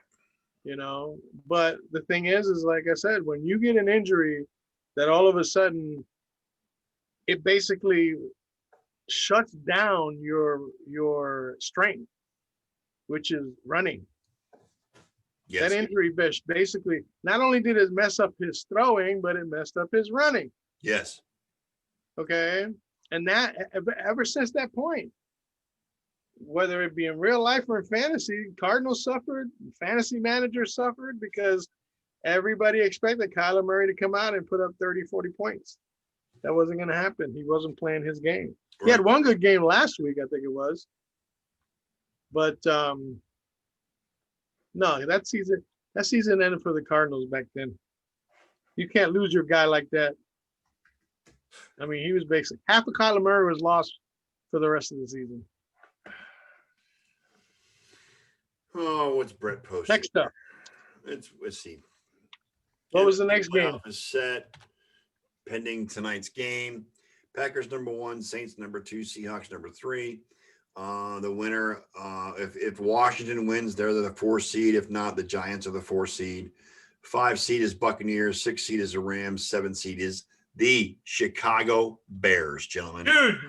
You know, but the thing is like I said, when you get an injury that all of a sudden it basically shuts down your strength, which is running. Yes. That injury basically not only did it mess up his throwing, but it messed up his running. Yes. Okay. And that ever since that point, whether it be in real life or in fantasy, Cardinals suffered, fantasy managers suffered because everybody expected Kyler Murray to come out and put up 30, 40 points. That wasn't going to happen. He wasn't playing his game. Right. He had one good game last week, I think it was. But no, that season ended for the Cardinals back then. You can't lose your guy like that. I mean, he was basically half of Kyler Murray was lost for the rest of the season. Oh, what's Brett posting? Next up. Let's see. What was the next game? Is set pending tonight's game. Packers #1, Saints #2, Seahawks #3. The winner, if Washington wins, they're the 4 seed. If not, the Giants are the 4 seed. 5 seed is Buccaneers. 6 seed is the Rams. 7 seed is the Chicago Bears, gentlemen. Dude,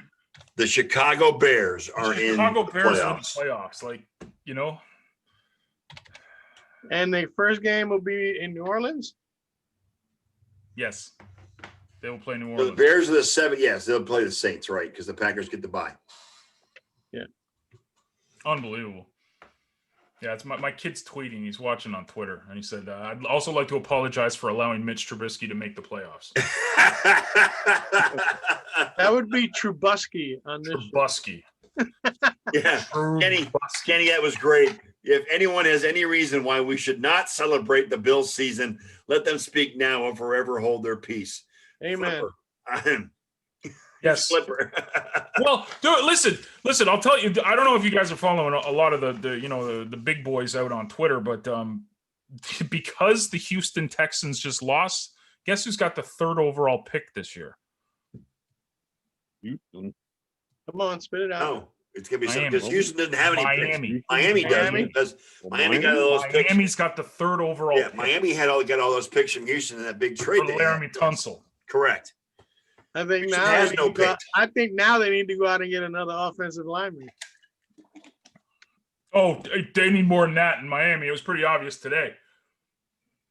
the Chicago Bears are in the playoffs. Like, you know. And the first game will be in New Orleans? Yes. They will play New So Orleans. the Bears are the 7. Yes, they'll play the Saints, right? Because the Packers get the bye. Yeah. Unbelievable. Yeah, it's my kid's tweeting. He's watching on Twitter, and he said, "I'd also like to apologize for allowing Mitch Trubisky to make the playoffs." That would be Trubisky on this show. Trubisky. Yeah, Kenny, that was great. If anyone has any reason why we should not celebrate the Bills season, let them speak now or forever hold their peace. Amen. Yes. Flipper. Well, dude, listen. I'll tell you. I don't know if you guys are following a lot of the big boys out on Twitter, but because the Houston Texans just lost, guess who's got the 3rd overall pick this year? Houston. Come on, spit it out. No, it's gonna be something Miami. because Houston doesn't have any Miami. picks. Miami does Miami? because Well, Miami got all those picks. Miami's got the 3rd overall. Yeah, pick Miami got all those picks from Houston in that big trade. for they Laramie had. Tunsil. Correct. I think Houston now has they no need to go out- pick. I think now they need to go out and get another offensive lineman. Oh, they need more than that in Miami. It was pretty obvious today.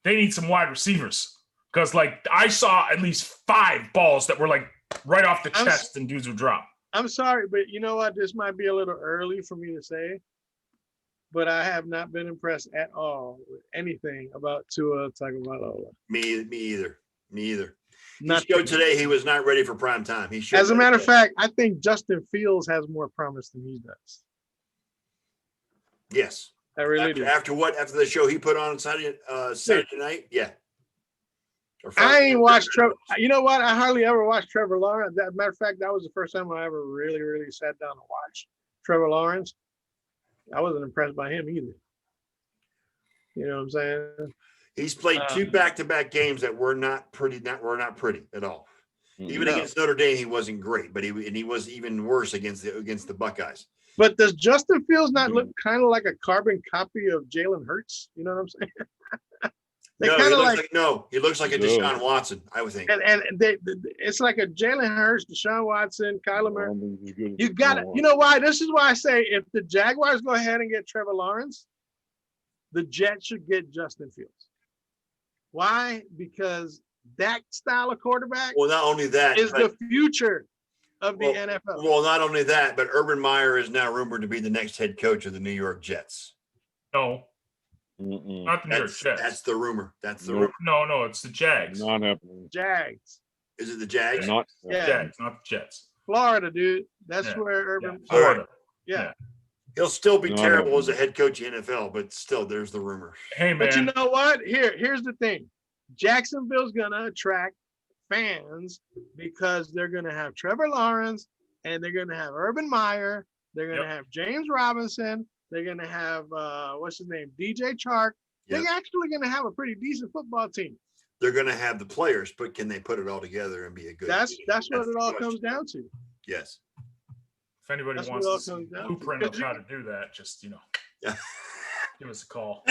They need some wide receivers because, like, I saw at least 5 balls that were like right off the chest, and dudes would drop. I'm sorry, but you know what? This might be a little early for me to say, but I have not been impressed at all with anything about Tua Tagovailoa. Me either. He Nothing. showed today he was not ready for prime time. He showed As a that matter of today. fact, I think Justin Fields has more promise than he does. Yes. I really do. After the show he put on Saturday night, yeah. Or I Friday ain't night. watched Trevor. You know what? I hardly ever watched Trevor Lawrence. As a matter of fact, that was the first time I ever really, really sat down to watch Trevor Lawrence. I wasn't impressed by him either. You know what I'm saying? He's played 2 back-to-back games that were not pretty at all. Even No. against Notre Dame, he wasn't great, but he was even worse against the Buckeyes. But does Justin Fields not look kind of like a carbon copy of Jalen Hurts? You know what I'm saying? They No, kind of he looks like a No. Deshaun Watson, I would think. and it's like a Jalen Hurts, Deshaun Watson, Kyler Murray. You got it. You know why? This is why I say if the Jaguars go ahead and get Trevor Lawrence, the Jets should get Justin Fields. Why? Because that style of quarterback Well, not only that, is the future of the NFL. Well, not only that, but Urban Meyer is now rumored to be the next head coach of the New York Jets. No, Mm-mm. not the New York Jets. That's the rumor. Nope. No, it's the Jags. Not happening. Jags, Is it the Jags? Not Yeah. Jags, not the Jets. Florida, dude. That's Yeah. where Urban. All right. Florida. Yeah. He'll still be No, terrible no. as a head coach in NFL, but still, there's the rumor. Hey, man. But you know what? Here's the thing. Jacksonville's gonna attract fans because they're gonna have Trevor Lawrence and they're gonna have Urban Meyer. They're gonna have James Robinson. They're gonna have what's his name, DJ Chark. Yep. They're actually gonna have a pretty decent football team. They're going to have the players, but can they put it all together and be a good That's team? what it the all question. comes down to. Yes. If anybody That's wants what it all to see comes down to. blueprint of Because how to do that, just Yeah. give us a call.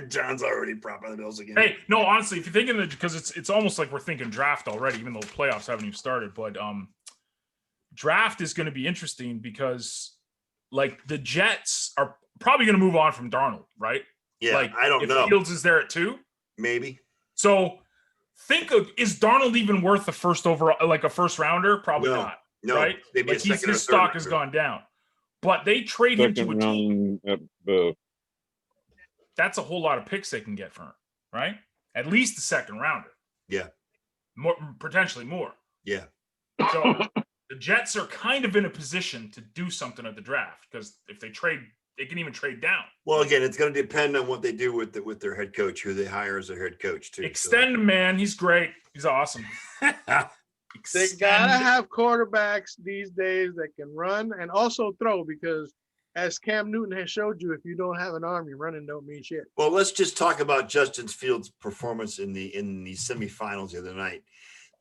John's already propping the Bills again. Hey, no, honestly, if you're thinking that, because it's almost like we're thinking draft already, even though the playoffs haven't even started. But draft is going to be interesting because, like, the Jets are probably going to move on from Darnold, right? Yeah, like, I don't if know. Fields is there at 2. Maybe. So think of, is Darnold even worth the first overall, like a first rounder? Probably No. not. No, right? maybe Like a second or his third stock has rounder. gone down. But they trade him to second a team. round at the That's a whole lot of picks they can get for him, right? At least the second rounder. Yeah. More, potentially more. Yeah. So the Jets are kind of in a position to do something at the draft because if they trade, they can even trade down. Well, again, it's going to depend on what they do with their head coach, who they hire as their head coach too. Extend him, man. He's great. He's awesome. They gotta have quarterbacks these days that can run and also throw because, as Cam Newton has showed you, if you don't have an arm, your running don't mean shit. Well, let's just talk about Justin Fields' performance in the semifinals the other night.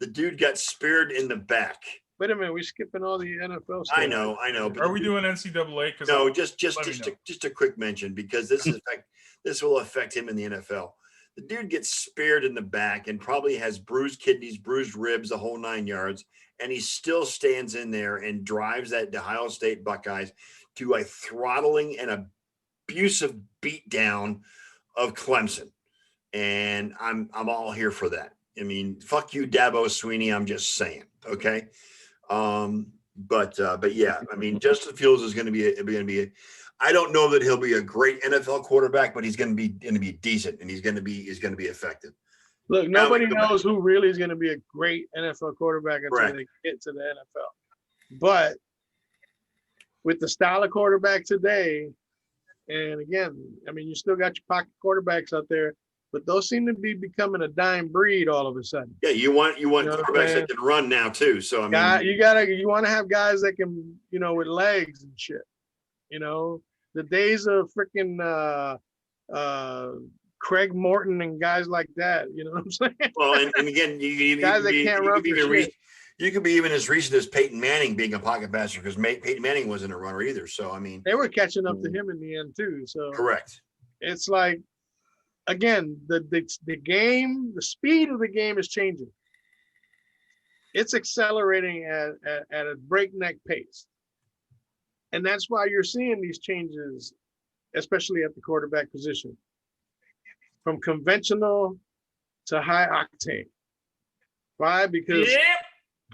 The dude got speared in the back. Wait a minute, we're skipping all the NFL stuff. I know. But Are we doing NCAA? Because No, just let me know. a quick mention because this will affect him in the NFL. The dude gets speared in the back and probably has bruised kidneys, bruised ribs, the whole 9 yards, and he still stands in there and drives that Ohio State Buckeyes to a throttling and abusive beatdown of Clemson. And I'm all here for that. I mean, fuck you, Dabo Sweeney. I'm just saying, okay. But yeah, I mean, Justin Fields is going to be I don't know that he'll be a great NFL quarterback, but he's going to be decent, and he's going to be effective. Look, nobody knows who really is going to be a great NFL quarterback until they get to the NFL. But with the style of quarterback today, and again, I mean, you still got your pocket quarterbacks out there, but those seem to be becoming a dying breed all of a sudden. Yeah, you want quarterbacks that can run now too. So I mean, you want to have guys that can, with legs and shit. The days of freaking Craig Morton and guys like that. You know what I'm saying? Well, and again, guys that can't run for shit. You could be even as recent as Peyton Manning being a pocket passer, because Peyton Manning wasn't a runner either. So I mean, they were catching up to him in the end too. So correct. It's like, again, the game, the speed of the game is changing. It's accelerating at a breakneck pace. And that's why you're seeing these changes, especially at the quarterback position, from conventional to high octane. Why? Because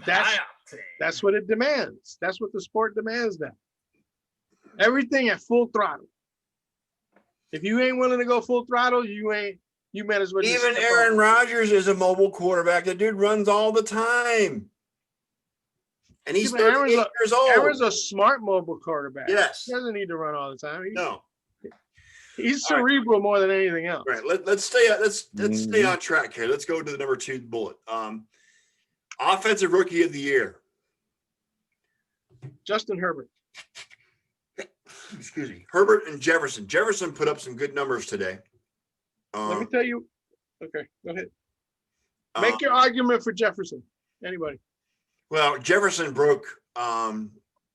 that's what it demands. That's what the sport demands now. Everything at full throttle. If you ain't willing to go full throttle, you might as well. Even Aaron Rodgers is a mobile quarterback. The dude runs all the time. And he's 38 years old. Aaron's a smart mobile quarterback. Yes. He doesn't need to run all the time. He's all cerebral more than anything else. Right. Let's stay on track here. Let's go to the number 2 bullet. Offensive Rookie of the Year. Justin Herbert. Excuse me. Herbert and Jefferson. Jefferson put up some good numbers today. Let me tell you. Okay, go ahead. Make your argument for Jefferson. Anybody? Well, Jefferson broke the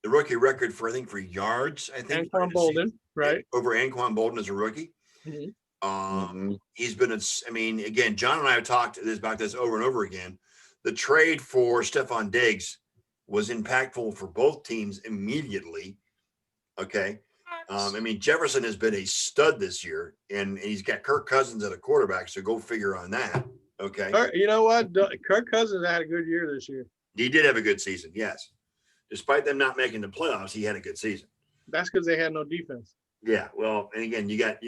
rookie record for yards. I think Anquan Bolden, right? Over Anquan Bolden as a rookie. Mm-hmm. He's been. Again, John and I have talked about this over and over again. The trade for Stephon Diggs was impactful for both teams immediately. Okay. Jefferson has been a stud this year, and he's got Kirk Cousins at a quarterback, so go figure on that. Okay. You know what? Kirk Cousins had a good year this year. He did have a good season, yes. Despite them not making the playoffs, he had a good season. That's because they had no defense. Yeah, well, and again, you got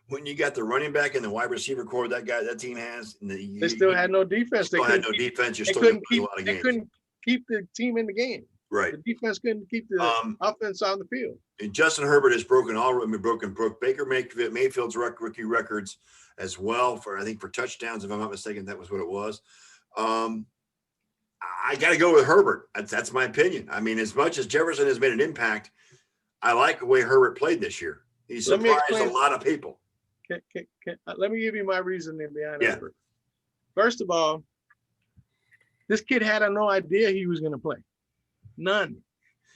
when you got the running back and the wide receiver core that team has, they still had no defense. They had no defense. You're still going to play a lot of games. They couldn't keep the team in the game. Right. The defense couldn't keep the offense on the field. And Justin Herbert has broken Baker Mayfield's rookie records as well for touchdowns. If I'm not mistaken, that was what it was. I got to go with Herbert. That's my opinion. As much as Jefferson has made an impact, I like the way Herbert played this year. He surprised a lot of people. Let me give you my reasoning behind Herbert. First of all, this kid had no idea he was going to play. None.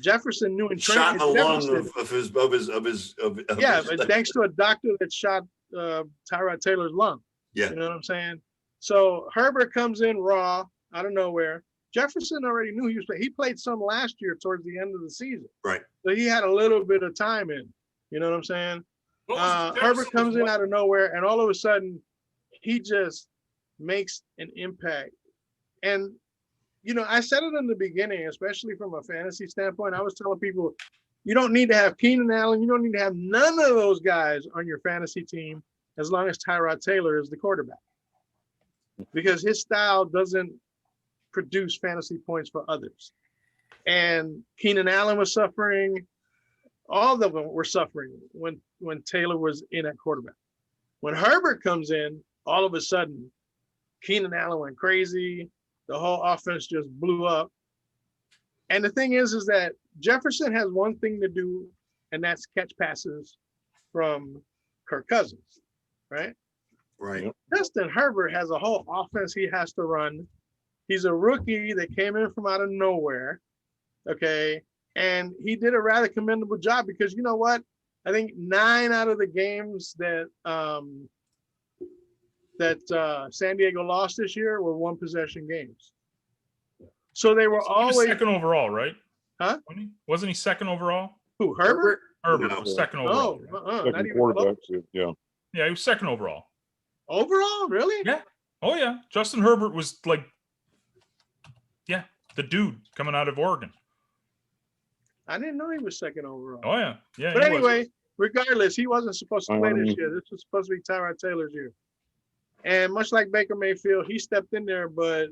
Jefferson knew in training. Shot in the lung of his. But thanks to a doctor that shot Tyrod Taylor's lung. Yeah. You know what I'm saying? So Herbert comes in raw out of nowhere. Jefferson already knew he was playing. He played some last year towards the end of the season. Right. So he had a little bit of time in. You know what I'm saying? Herbert comes in out of nowhere, and all of a sudden, he just makes an impact. And I said it in the beginning, especially from a fantasy standpoint. I was telling people, you don't need to have Keenan Allen. You don't need to have none of those guys on your fantasy team as long as Tyrod Taylor is the quarterback. Because his style doesn't produce fantasy points for others. And Keenan Allen was suffering. All of them were suffering when Taylor was in at quarterback. When Herbert comes in, all of a sudden, Keenan Allen went crazy. The whole offense just blew up. And the thing is that Jefferson has one thing to do, and that's catch passes from Kirk Cousins, right? Right. Justin Herbert has a whole offense he has to run. He's a rookie that came in from out of nowhere, okay? And he did a rather commendable job because you know what? I think 9 out of the games that San Diego lost this year were 1-possession games. So they were always second overall, right? Huh? Wasn't he second overall? Who, Herbert? Herbert was second overall. Not even close. Yeah. Yeah, he was second overall. Overall, really? Yeah. Oh yeah. Justin Herbert was the dude coming out of Oregon. I didn't know he was second overall. Oh yeah, yeah. But he was. anyway, regardless, he wasn't supposed to play this Um, year. This was supposed to be Tyrod Taylor's year. And much like Baker Mayfield, he stepped in there, but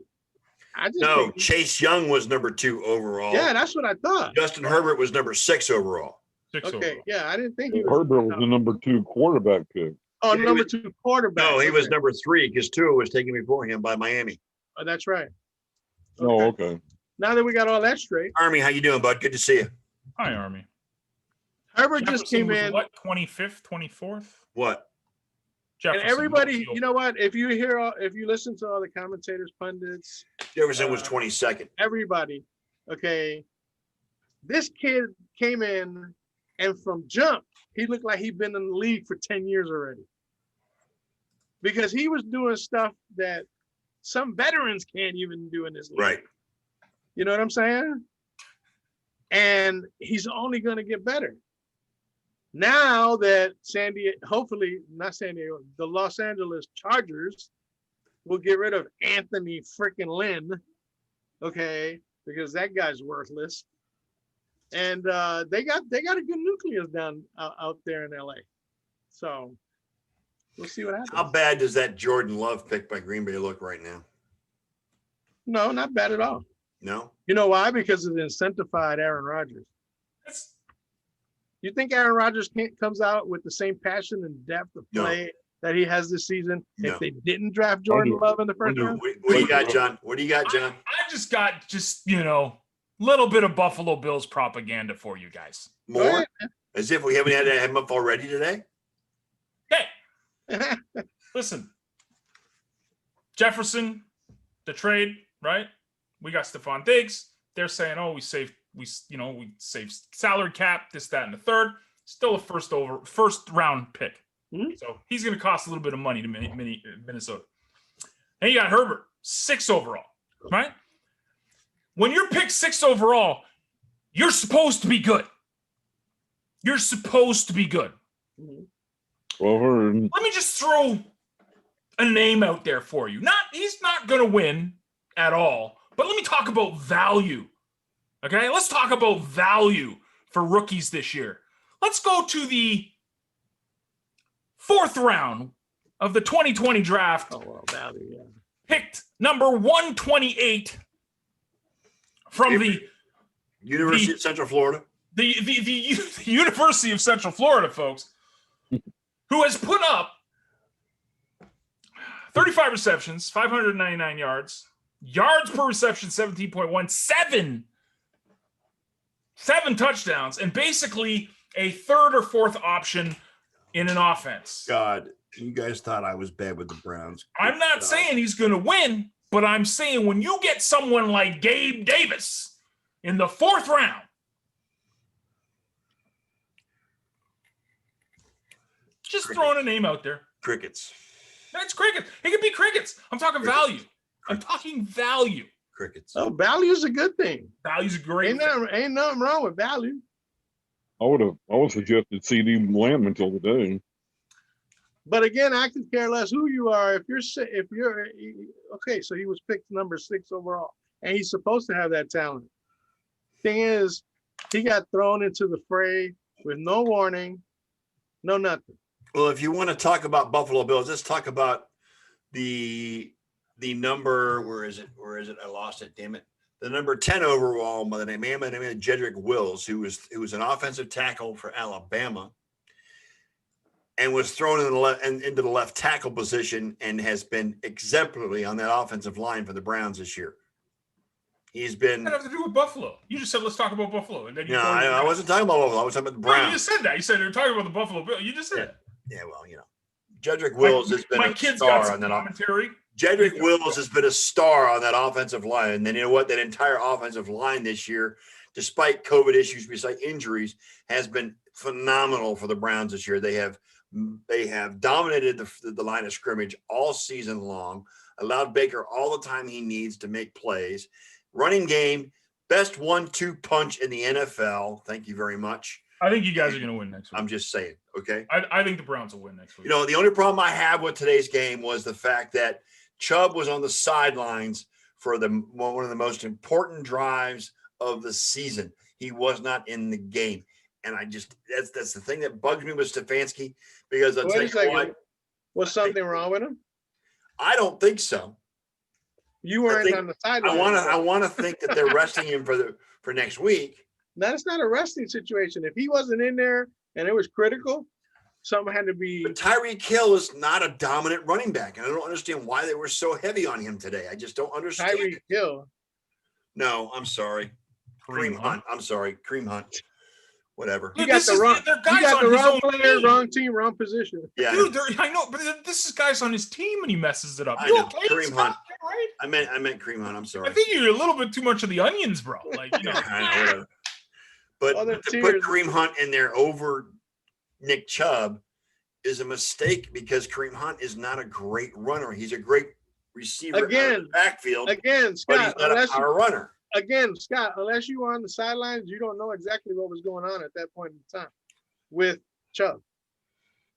I just No, think, Chase Young was number 2 overall. yeah, that's what I thought. Justin Herbert was number 6 overall. 6 Okay, overall. yeah, I didn't think he was. Herbert was the number 2 quarterback pick. Oh, Yeah, he number was- 2 quarterback. No, he was Okay. number 3 because Tua was taken before him by Miami. Oh, that's right. Oh, okay. Now that we got all that straight, Army, how you doing, bud? Good to see you. Hi, Army. Herbert just Jefferson came was in. what, 25th, 24th? What? And Jefferson. everybody, you know what? If you listen to all the commentators, pundits, Jefferson was Uh, 22nd. everybody, okay, this kid came in and from jump, he looked like he'd been in the league for 10 years already. Because he was doing stuff that some veterans can't even do in this league. Right. You know what I'm saying? And he's only going to get better. Now that the Los Angeles Chargers will get rid of Anthony freaking Lynn, okay, because that guy's worthless. And they got a good nucleus down out there in LA. So we'll see what happens. How bad does that Jordan Love pick by Green Bay look right now? No, not bad at all. No? You know why? Because it incentivized Aaron Rodgers. That's- You think Aaron Rodgers comes out with the same passion and depth of No. play that he has this season No. if they didn't draft Jordan do. Love in the first do. round? What do you got, John? What do you got, John? I just got little bit of Buffalo Bills propaganda for you guys. Go More? ahead, As if we haven't had him up already today? Hey, man. listen. Jefferson, the trade, right? We got Stephon Diggs. They're saying, oh, we saved salary cap, this, that, and the third. Still a first round pick. Mhm. So he's going to cost a little bit of money to Minnesota. And you got Herbert, 6 overall, right? When you're picked 6 overall, you're supposed to be good. You're supposed to be good. Well heard. Let me just throw a name out there for you. He's not going to win at all, but let me talk about value. Okay, let's talk about value for rookies this year. Let's go to the 4th round of the 2020 draft. Oh, well, value, yeah. Picked number 128 from the University of Central Florida. the University of Central Florida, folks, who has put up 35 receptions, 599 yards per reception, 17.1, 7 touchdowns, and basically a 3rd or 4th option in an offense. God, you guys thought I was bad with the Browns. I'm not saying he's going to win, but I'm saying when you get someone like Gabe Davis in the 4th round, just throwing a name out there. Crickets. That's crickets. It could be crickets. I'm talking value. I'm talking value. Crickets. Oh, value is a good thing. Value's a great Ain't thing. nothing wrong with value. I would suggested CD Lamb until today. But again, I could care less who you are. If you're okay, so he was picked number 6 overall, and he's supposed to have that talent. Thing is, he got thrown into the fray with no warning, no nothing. Well, if you want to talk about Buffalo Bills, let's talk about the number. Where is it? I lost it. Damn it. The number 10 overall by the name of Jedrick Wills, who was an offensive tackle for Alabama, and was thrown into the left tackle position and has been exemplary on that offensive line for the Browns this year. He's been. What does that have to do with Buffalo? You just said let's talk about Buffalo, and then you. No, I wasn't talking about Buffalo. I was talking about the No, Browns. you just said that. You said you're talking about the Buffalo Bills. You just said it. Yeah, well, Jedrick Wills has been My a kids got star some on that. commentary. Jedrick Wills has been a star on that offensive line. And then you know what? That entire offensive line this year, despite COVID issues, despite injuries, has been phenomenal for the Browns this year. They have dominated the line of scrimmage all season long, allowed Baker all the time he needs to make plays. Running game, best 1-2 punch in the NFL. Thank you very much. I think you guys are going to win next week. I'm just saying, okay? I think the Browns will win next week. The only problem I have with today's game was the fact that Chubb was on the sidelines for one of the most important drives of the season. He was not in the game. And that's the thing that bugs me with Stefanski, because I'll Wait tell a you second. what, Was something wrong with him? I don't think so. You weren't think- on the sideline. I want to think that they're resting him for next week. That's not a resting situation. If he wasn't in there and it was critical, something had to be. But Tyreek Hill is not a dominant running back, and I don't understand why they were so heavy on him today. I just don't understand. Tyreek Hill. No, I'm sorry. Kareem Hunt. I'm sorry, Kareem Hunt. Whatever. You got the wrong player, wrong team, wrong position. Yeah, Dude, I know, but this is guys on his team and he messes it up. I You know. okay, Kareem Scott? Hunt. You right? I meant Kareem Hunt. I'm sorry. I think you're a little bit too much of the onions, bro. Like, you know. I know, whatever. But Other to tiers. put Kareem Hunt in there over Nick Chubb is a mistake, because Kareem Hunt is not a great runner. He's a great receiver Again, in the backfield, Again, but he's Scott, not a power runner. unless you were on the sidelines, you don't know exactly what was going on at that point in time with Chubb.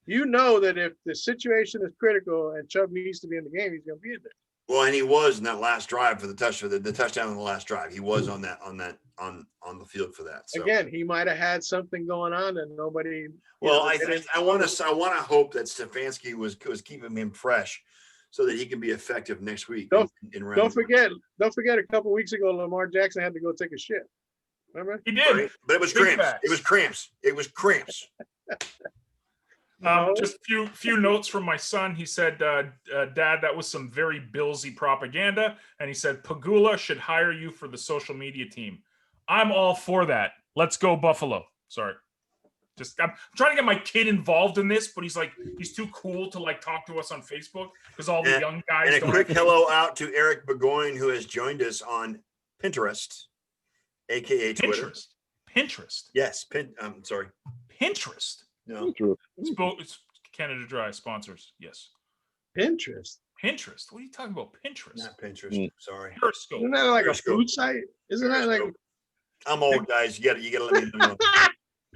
You know that if the situation is critical and Chubb needs to be in the game, he's going to be in there. Well, and he was in that last drive for the touchdown. The touchdown on the last drive, he was on the field for that. So. Again, he might have had something going on and nobody. Well, I want to hope that Stefanski was keeping him fresh, so that he can be effective next week. Don't round forget. A couple of weeks ago, Lamar Jackson had to go take a shit. Remember? He did. But it was Big cramps. facts. It was cramps. Just few notes from my son. He said, Dad, that was some very Billsy propaganda. And he said, Pagula should hire you for the social media team. I'm all for that. Let's go Buffalo. Sorry. I'm trying to get my kid involved in this, but he's too cool to like talk to us on Facebook because all the young guys. And a quick hello out to Eric Burgoyne, who has joined us on Pinterest, aka Twitter. Pinterest. Yes, I'm sorry. Pinterest. No. It's Canada Dry sponsors. Yes. Pinterest. What are you talking about? Pinterest. Not Pinterest. Sorry. Periscope. Isn't that like Periscope. a food site? Isn't that like I'm old, guys. You gotta let me know.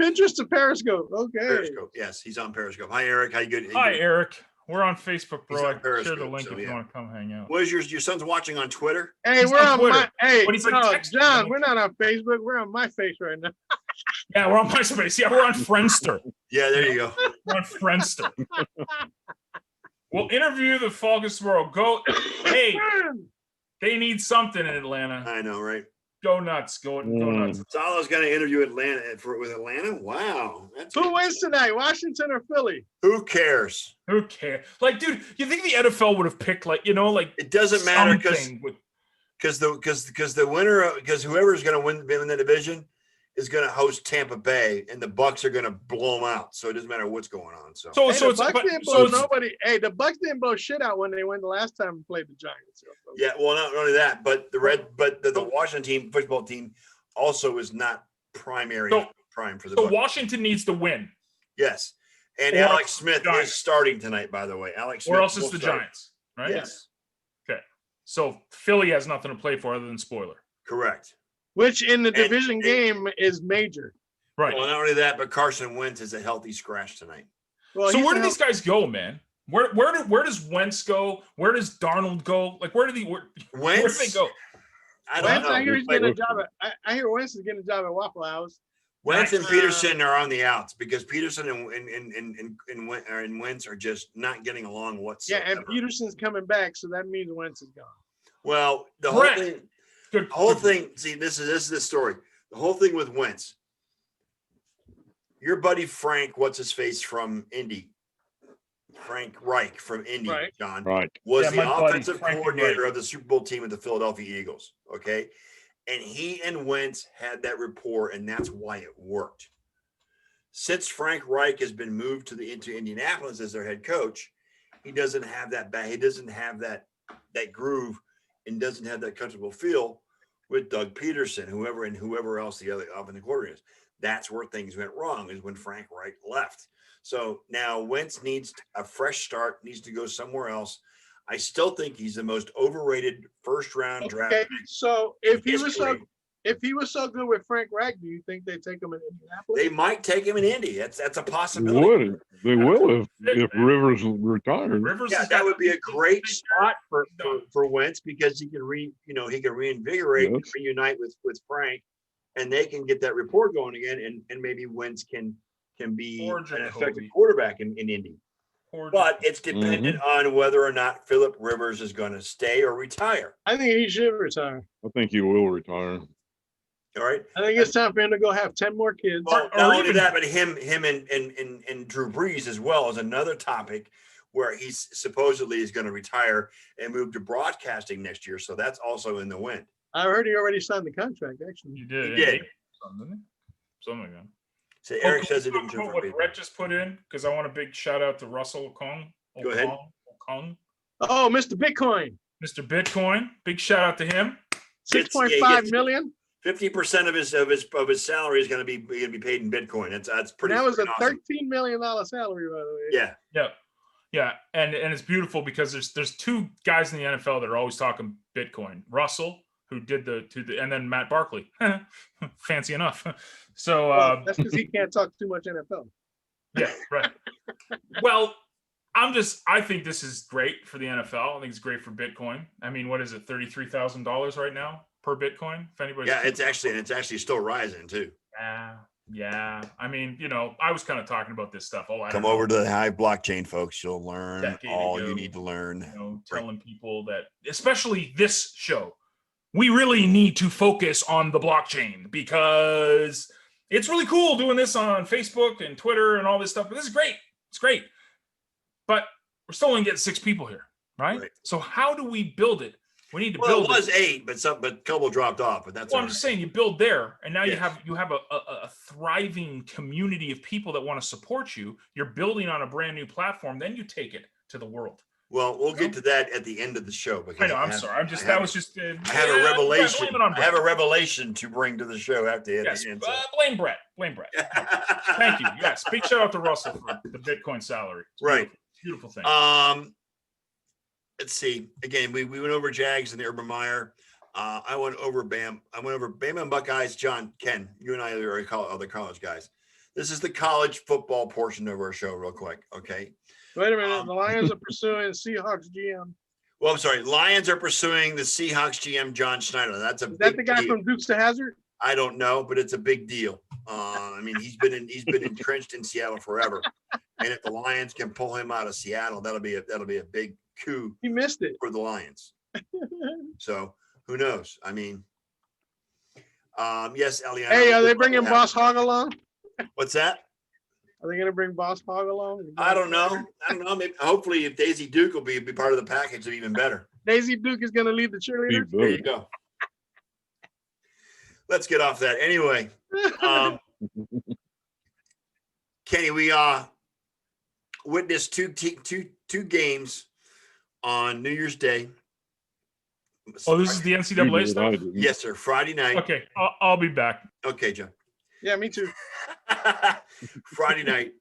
Pinterest to Periscope? Okay. Periscope. Yes, he's on Periscope. Hi, Eric. How you good? Hi, Eric. We're on Facebook, bro. He's on I share the Periscope, link so if you yeah. want to come hang out. What is your son's watching on Twitter? Hey, He's we're on on Twitter. my. Hey, But he's like no, texting John, me. we're not on Facebook. We're on my face right now. Yeah, we're on MySpace. Yeah, we're on Friendster. Yeah, there you go. We're on Friendster. We'll interview the Falcons tomorrow. Go. Hey, they need something in Atlanta. I know, right? Go nuts. Go nuts. Salah's going to interview with Atlanta. Wow, Who wins tonight, Washington or Philly? Who cares? Who cares? Like, dude, you think the NFL would have picked It doesn't matter something because the winner, because whoever's going to win the division is going to host Tampa Bay, and the Bucks are going to blow them out. So it doesn't matter what's going on. So The Bucks didn't blow shit out when they went the last time and played the Giants. yeah, well, not only that, but the Washington football team also is not prime for the Bucks. Washington needs to win. Yes, and Or Alex Smith Giants. is starting tonight. By the way, Alex Smith. Or else it's will the start. Giants, right? Yes, Okay. So Philly has nothing to play for other than spoiler. correct. Which in the division game is major. Right. Well, not only that, but Carson Wentz is a healthy scratch tonight. Well, So where do these guys go, man? Where does Wentz go? Where does Darnold go? Like where do they go? I don't know. I hear he's getting a job I hear Wentz is getting a job at Waffle House. Wentz and Peterson are on the outs because Peterson and Wentz are just not getting along whatsoever. Yeah, and Peterson's coming back, so that means Wentz is gone. Well, the Correct. whole thing. See, this is the story. The whole thing with Wentz. Your buddy Frank, what's his face from Indy? Frank Reich from Indy, Right. John, Right. was my the buddy, offensive Frankie coordinator Reich. of the Super Bowl team of the Philadelphia Eagles. Okay. And he and Wentz had that rapport, and that's why it worked. Since Frank Reich has been moved into Indianapolis as their head coach, he doesn't have that he doesn't have that groove and doesn't have that comfortable feel with Doug Peterson, whoever else the other offensive coordinator is. That's where things went wrong, is when Frank Reich left. So now Wentz needs a fresh start, needs to go somewhere else. I still think he's the most overrated first-round draft Okay, pick. so if he was history. so good with Frank Reich, do you think they take him in Indianapolis? They might take him in Indy. That's a They possibility. would. They will if Rivers retired. Rivers Yeah, has that got- would be a great spot for Wentz because he can reinvigorate and Yes. reunite with Frank and they can get that report going again, and maybe Wentz can be Poor an Jacoby. effective quarterback in Indy. Poor But it's dependent on whether or not Phillip Rivers is going to stay or retire. I think he should retire. I think he will retire. All right. I think it's time for him to go have 10 more kids. Well, Or not only even- that, but him and Drew Brees as well is another topic where he's supposedly is going to retire and move to broadcasting next year. So that's also in the wind. I heard he already signed the contract, actually. You did. He yeah, did. Something like that. So Eric can says we it talk didn't about what Brett just put in, because I want a big shout out to Russell Kong. Go ahead. Kong. Oh, Mr. Bitcoin. Mr. Bitcoin. Big shout out to him. 6.5 million. 50% of his salary is going to be paid in Bitcoin. That's pretty. And that was a awesome. $13 million salary, by the way. Yeah. Yeah, and it's beautiful because there's two guys in the NFL that are always talking Bitcoin. Russell, who did and then Matt Barkley. Fancy enough. So Well, that's because he can't talk too much NFL. yeah, right. Well, I think this is great for the NFL. I think it's great for Bitcoin. I mean, what is it, $33,000 right now per Bitcoin? If anybody's It's actually still rising too. Yeah. I mean, I was kind of talking about this stuff. Come over to the Hive blockchain, folks. You'll learn Decade all ago, you need to learn. Telling people that, especially this show, we really need to focus on the blockchain because it's really cool doing this on Facebook and Twitter and all this stuff. But this is great. It's great. But we're still only getting 6 people here, right? So how do we build it? We need to build. It was 8, but a couple dropped off. But that's. Well, I'm just saying, you build there, and now Yes. you have a thriving community of people that want to support you. You're building on a brand new platform. Then you take it to the world. Well, we'll get to that at the end of the show. Because I know. I'm sorry. I have a revelation. I have a revelation to bring to the show after the end. Blame Brett. Thank you. Yes. Big shout out to Russell for the Bitcoin salary. It's Right. Beautiful thing. Let's see. Again, we went over Jags and the Urban Meyer. I went over Bama and Buckeyes. John, Ken, you and I are other college guys. This is the college football portion of our show, real quick. Okay. Wait a minute. The Lions are pursuing Seahawks GM. Well, I'm sorry. Lions are pursuing the Seahawks GM, John Schneider. Is that the guy from Dukes to Hazzard? I don't know, but it's a big deal. I mean, he's been entrenched in Seattle forever, and if the Lions can pull him out of Seattle, that'll be a big coup. He missed it for the Lions. So who knows? I mean, yes, Eliot. Hey, are they bringing Boss Hogg along? What's that? Are they going to bring Boss Hogg along? I don't know. Maybe, hopefully, if Daisy Duke will be part of the package, it'll be even better. Daisy Duke is going to lead the cheerleaders. There you go. Let's get off that. Anyway, Kenny, we witnessed two games on New Year's Day. Oh, this is the NCAA stuff? Yes, sir. Friday night. Okay, I'll be back. Okay, John. Yeah, me too. Friday night.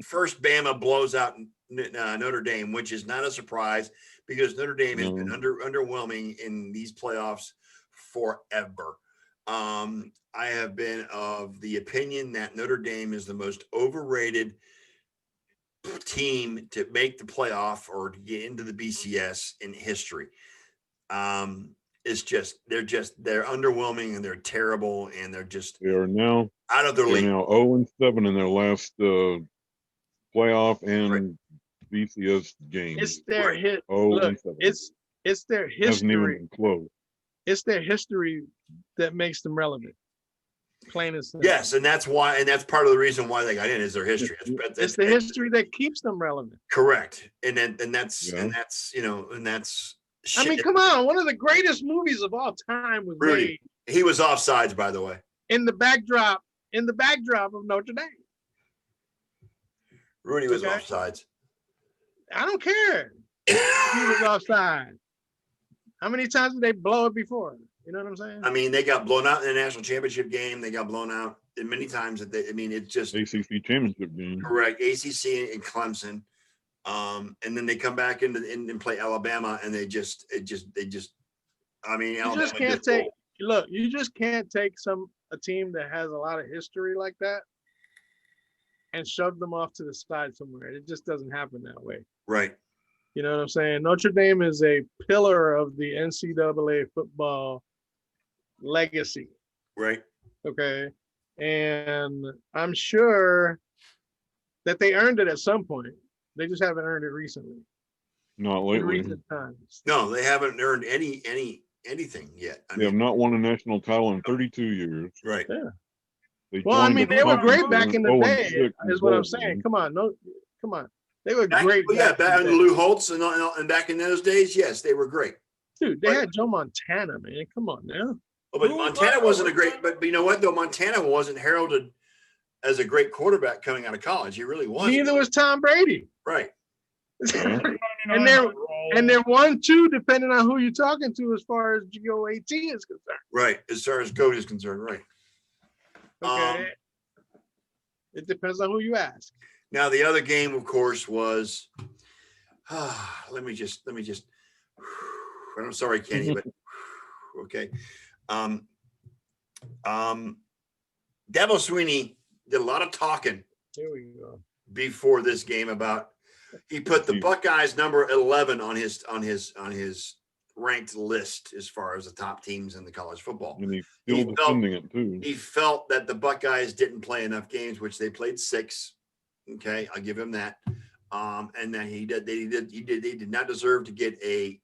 First, Bama blows out Notre Dame, which is not a surprise because Notre Dame has been underwhelming in these playoffs forever. I have been of the opinion that Notre Dame is the most overrated team to make the playoff or to get into the BCS in history. It's just they're underwhelming and they're terrible and they are now out of their league. Now 0-7 in their last playoff and BCS games. It's their hit. Look, it's their history. Hasn't even been close. It's their history that makes them relevant. Plain and simple. Yes, and that's why, and that's part of the reason why they got in is their history. It's the history that keeps them relevant. Correct, and that's I mean, come on! One of the greatest movies of all time was Rudy. made. He was offsides, by the way. In the backdrop of Notre Dame. Rudy was offsides. I don't care. He was offside. How many times did they blow it before? You know what I'm saying? I mean, they got blown out in the national championship game. They got blown out many times. It's just ACC championship game. Correct, ACC and Clemson, and then they come back and play Alabama, and they just. I mean, you just can't take. Look, you just can't take a team that has a lot of history like that and shove them off to the side somewhere. It just doesn't happen that way. Right. You know what I'm saying? Notre Dame is a pillar of the NCAA football legacy. Right. Okay. And I'm sure that they earned it at some point. They just haven't earned it recently. Not In lately. recent times. No, they haven't earned anything yet. They have not won a national title in 32 years. Right. Yeah. They Well, I joined mean, the they were conference great back in the 0-6 day, in is what I'm bowl saying. games. Come on. They were great. Back in the in day. Lou Holtz and back in those days, yes, they were great. Dude, they But- had Joe Montana, man. Come on now. Oh, but Montana wasn't a great. But you know what? Though Montana wasn't heralded as a great quarterback coming out of college. He really wasn't. Neither was Tom Brady. Right. Yeah. And they're 1-2, depending on who you're talking to, as far as GOAT is concerned. Right. As far as GOAT is concerned, right. Okay. It depends on who you ask. Now the other game, of course, was. Let me just. I'm sorry, Kenny, but okay. Dabo Sweeney did a lot of talking Here we go. before this game about. He put the Buckeyes number 11 on his ranked list as far as the top teams in the college football. And he's still defending it too. He felt that the Buckeyes didn't play enough games, which they played 6. Okay, I'll give him that. And then they did not deserve to get a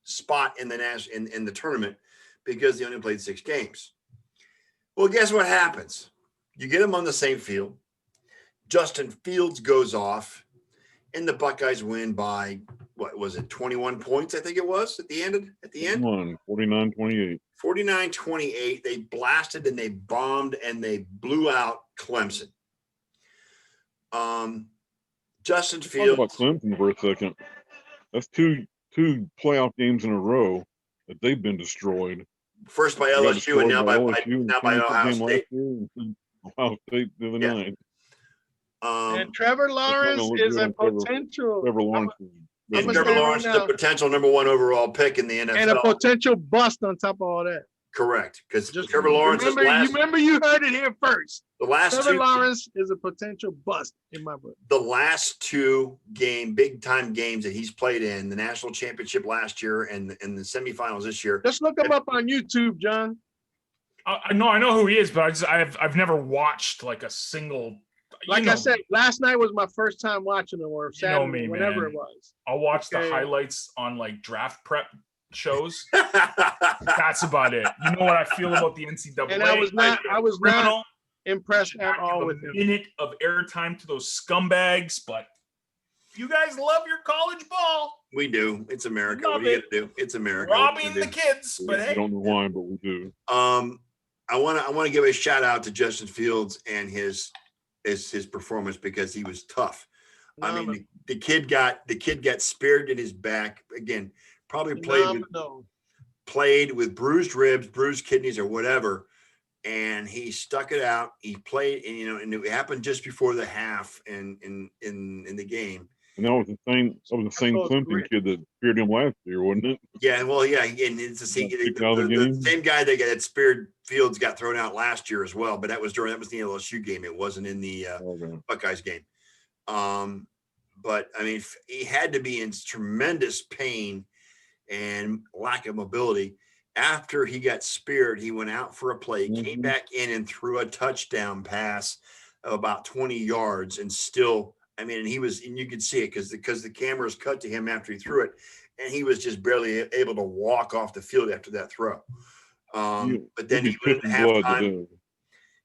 spot in the tournament because they only played 6 games. Well, guess what happens? You get them on the same field. Justin Fields goes off. And the Buckeyes win by, what was it, 21 points, I think it was at the end? 49-28. 49-28. They blasted and they bombed and they blew out Clemson. Justin Talk Fields. about Clemson for a second. That's two playoff games in a row that they've been destroyed. First by They got LSU and now by LSU Ohio State. Ohio State the other Yeah. night. And Trevor Lawrence is a potential. Trevor Lawrence is I'm gonna Trevor say right Lawrence is now. the potential number 1 overall pick in the NFL. And a potential bust on top of all that. Correct. Because Just Trevor Lawrence remember you heard it here first. the last Trevor 2 Lawrence is a potential bust in my book. the last 2 big time games that he's played in, the national championship last year and the semifinals this year. Just look him up on YouTube, John. I know who he is, but I've never watched like a single. Like I said, last night was my first time watching him, or Saturday, whatever it was. I'll watch the highlights on like draft prep shows. That's about it. You know what I feel about the NCAA? And I was not impressed at all with him. Minute of airtime to those scumbags, but you guys love your college ball. We do. It's America. Love what are you it. gonna do? It's America. Robbing the kids, but I hey. don't know why, but we do. I want to give a shout out to Justin Fields and his performance because he was tough. I mean, the kid got speared in his back again. Probably played with bruised ribs, bruised kidneys, or whatever, and he stuck it out. He played, and it happened just before the half in the game. And that was the same Clemson kid that speared him last year, wasn't it? Yeah, well, yeah, and it's the same guy that got speared Fields got thrown out last year as well, but that was the LSU game. It wasn't in the Buckeyes game. But I mean, he had to be in tremendous pain and lack of mobility. After he got speared, he went out for a play, came back in and threw a touchdown pass of about 20 yards, and still. I mean, and you could see it because the cameras cut to him after he threw it, and he was just barely able to walk off the field after that throw. But then he went into halftime.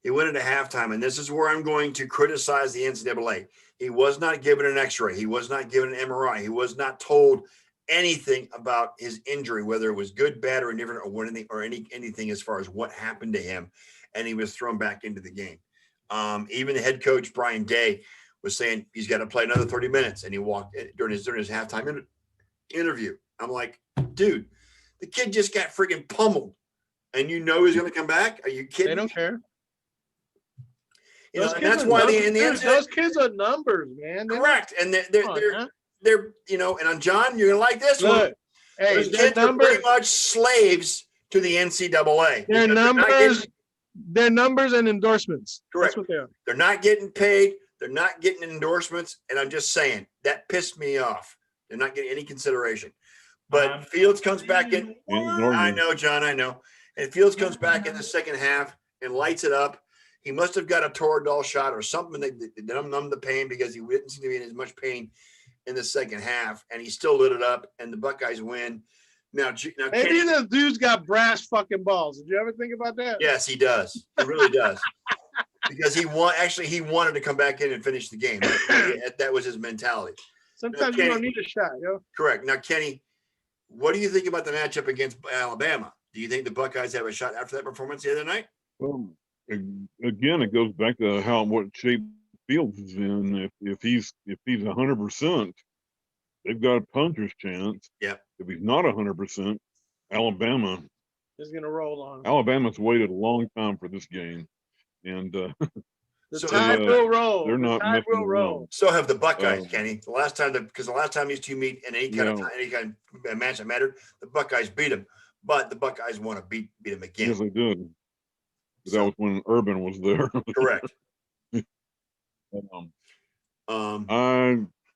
He went into halftime, and this is where I'm going to criticize the NCAA. He was not given an X-ray. He was not given an MRI. He was not told anything about his injury, whether it was good, bad, or indifferent, or anything as far as what happened to him. And he was thrown back into the game. Even the head coach Brian Day was saying he's got to play another 30 minutes, and he walked during his halftime interview. I'm like, dude, the kid just got freaking pummeled, and he's going to come back? Are you kidding? They don't care. And that's why those kids are numbers, man. Correct, and they're and on John, you're gonna like this one. Hey, those kids are pretty much slaves to the NCAA. Their numbers and endorsements. Correct. That's what they are. They're not getting paid. They're not getting endorsements, and I'm just saying that pissed me off. They're not getting any consideration. But Fields comes back in. I know, John. I know. And Fields comes back in the second half and lights it up. He must have got a Toradol shot or something that numbed the pain because he didn't seem to be in as much pain in the second half, and he still lit it up, and the Buckeyes win. Now Maybe the dude's got brass fucking balls. Did you ever think about that? yes, he does. He really does. Because he wanted to come back in and finish the game. That was his mentality. Sometimes you don't need a shot, yo. Correct. Now, Kenny, what do you think about the matchup against Alabama? Do you think the Buckeyes have a shot after that performance the other night? Well, again, it goes back to what shape Fields is in. If he's 100%, they've got a puncher's chance. Yep. If he's not 100%, Alabama is going to roll on. Alabama's waited a long time for this game, and the tide will roll. They're not messing around. So have the Buckeyes, Kenny. The last time these two meet in any kind of match that mattered, the Buckeyes beat them. But the Buckeyes want to beat them again. Yes, they did. That was when Urban was there. Correct.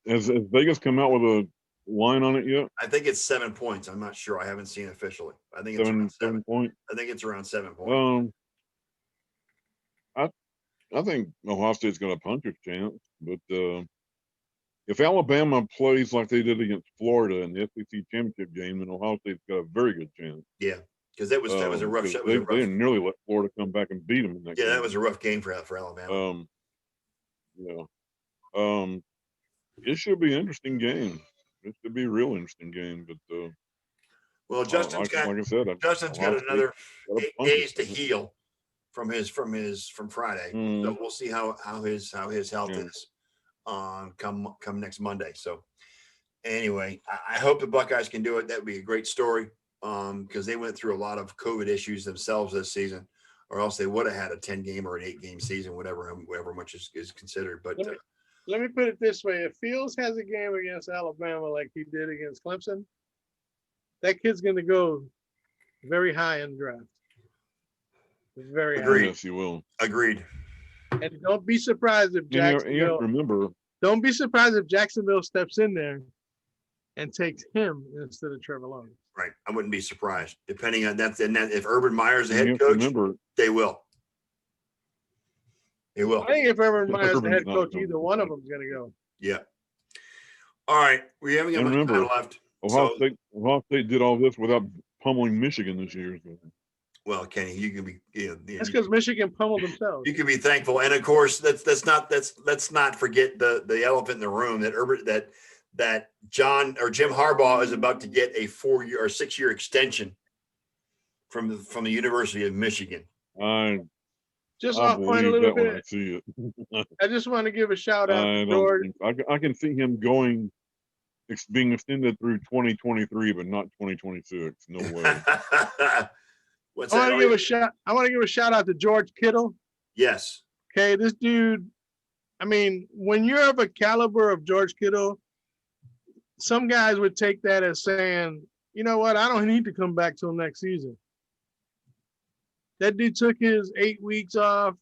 Has Vegas come out with a line on it yet? I think it's 7 points. I'm not sure. I haven't seen it officially. I think it's around 7 points. I think it's around 7 points. I think Ohio State's got a puncher's chance, but if Alabama plays like they did against Florida in the SEC championship game, then Ohio State's got a very good chance. Yeah, because that was a rough shot. They didn't nearly let Florida come back and beat them in that game. Yeah, that was a rough game for Alabama. It should be an interesting game. It should be a real interesting game, but well, Justin's got another 8 days to heal from Friday. So we'll see how his health is come next Monday. So anyway, I hope the Buckeyes can do it. That would be a great story because they went through a lot of COVID issues themselves this season, or else they would have had a 10-game or an 8-game season, whatever much is considered. But let me put it this way: if Fields has a game against Alabama like he did against Clemson, that kid's going to go very high in the draft. Very agreed. Yes, you will. Agreed. And don't be surprised if Jacksonville. Don't be surprised if Jacksonville steps in there and takes him instead of Trevor Lawrence. Right. I wouldn't be surprised. Depending on that, if Urban Meyer's the head coach, they will. They will. I think if Urban Meyer's the head coach, either one of them is going to go. Yeah. All right. We haven't got much time left. Ohio State did all this without pummeling Michigan this year. So. Well, Kenny, you can be. That's because Michigan pummeled themselves. You can be thankful, and of course, let's not forget the elephant in the room that Jim Harbaugh is about to get a 4-year or 6-year extension from the University of Michigan. I just want to point a little bit. I just want to give a shout out to George. I can see him being extended through 2023, but not 2026. No way. What's I want to give a shout out to George Kittle. Yes. Okay, this dude. I mean, when you're of a caliber of George Kittle, some guys would take that as saying, you know what, I don't need to come back till next season. That dude took his 8 weeks off,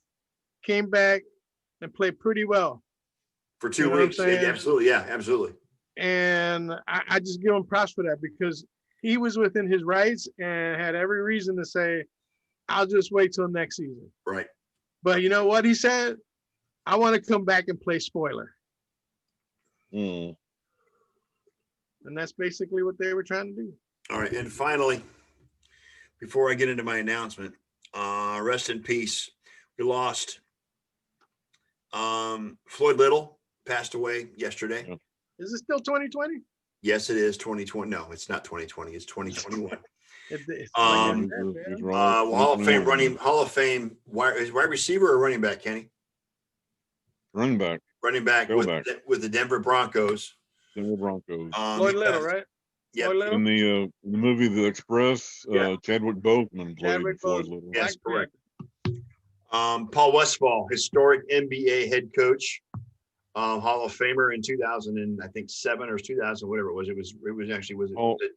came back, and played pretty well. For 2 weeks. Absolutely. Yeah, absolutely. And I just give him props for that because he was within his rights and had every reason to say, I'll just wait till next season. Right. But you know what he said? I want to come back and play spoiler. And that's basically what they were trying to do. All right. And finally, before I get into my announcement, rest in peace. We lost Floyd Little, passed away yesterday. Is it still 2020? Yes, it is 2020. No, it's not 2020. It's 2021. Hall of Fame wide receiver or running back, Kenny? Running back with the Denver Broncos. Floyd Little, right? Yeah. In the movie The Express, Chadwick Boseman played Floyd Little. Yes, correct. Paul Westphal, historic NBA head coach. Hall of Famer in 2007 or 2000, whatever it was. It was actually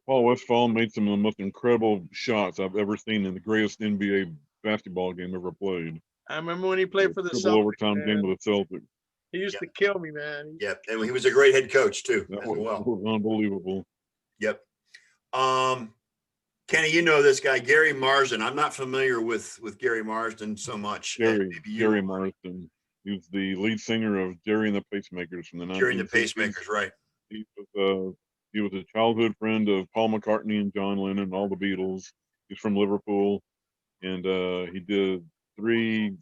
Paul Westphal made some of the most incredible shots I've ever seen in the greatest NBA basketball game ever played. I remember when he played for the Celtics. Overtime game with the Celtics. He used to kill me, man. Yep, and he was a great head coach too. That was unbelievable. Yep. Kenny, you know this guy, Gary Marsden. I'm not familiar with Gary Marsden so much. Maybe you Gary are. Marsden. He was the lead singer of Jerry and the Pacemakers from the 1960s. Jerry and the Pacemakers, right? He was a childhood friend of Paul McCartney and John Lennon, all the Beatles. He's from Liverpool, and he did 3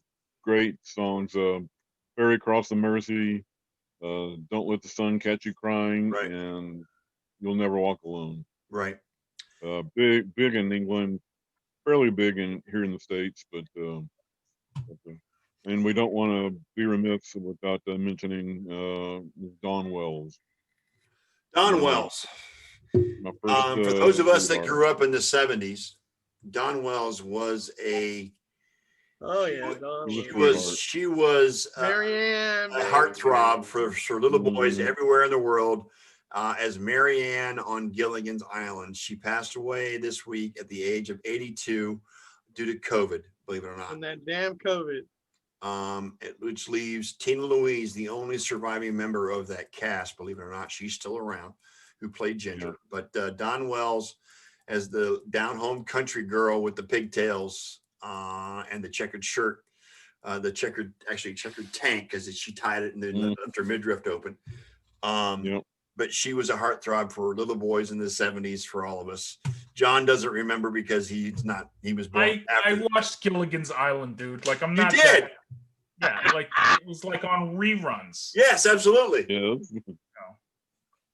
great songs: "Ferry Across the Mersey," "Don't Let the Sun Catch You Crying," Right. and "You'll Never Walk Alone." Right. Big in England, fairly big here in the States, but and we don't want to be remiss without mentioning Dawn Wells. Don Wells. My first, For those of us that sweetheart. grew up in the 70s, Don Wells was a Oh yeah, Don. she was Marianne. a heartthrob for little boys Mhm. everywhere in the world. As Marianne on Gilligan's Island. She passed away this week at the age of 82 due to COVID, believe it or not. And that damn COVID. Which leaves Tina Louise, the only surviving member of that cast, believe it or not. She's still around, who played Ginger. Yeah. But Don Wells as the down-home country girl with the pigtails and the checkered shirt, the checkered tank, because she tied it and then left her midriff open. Yep. But she was a heartthrob for little boys in the 70s for all of us. John doesn't remember because he was born after. I watched Gilligan's Island, dude. Like I'm You not did? Yeah, like it was like on reruns. Yes, absolutely. Yeah.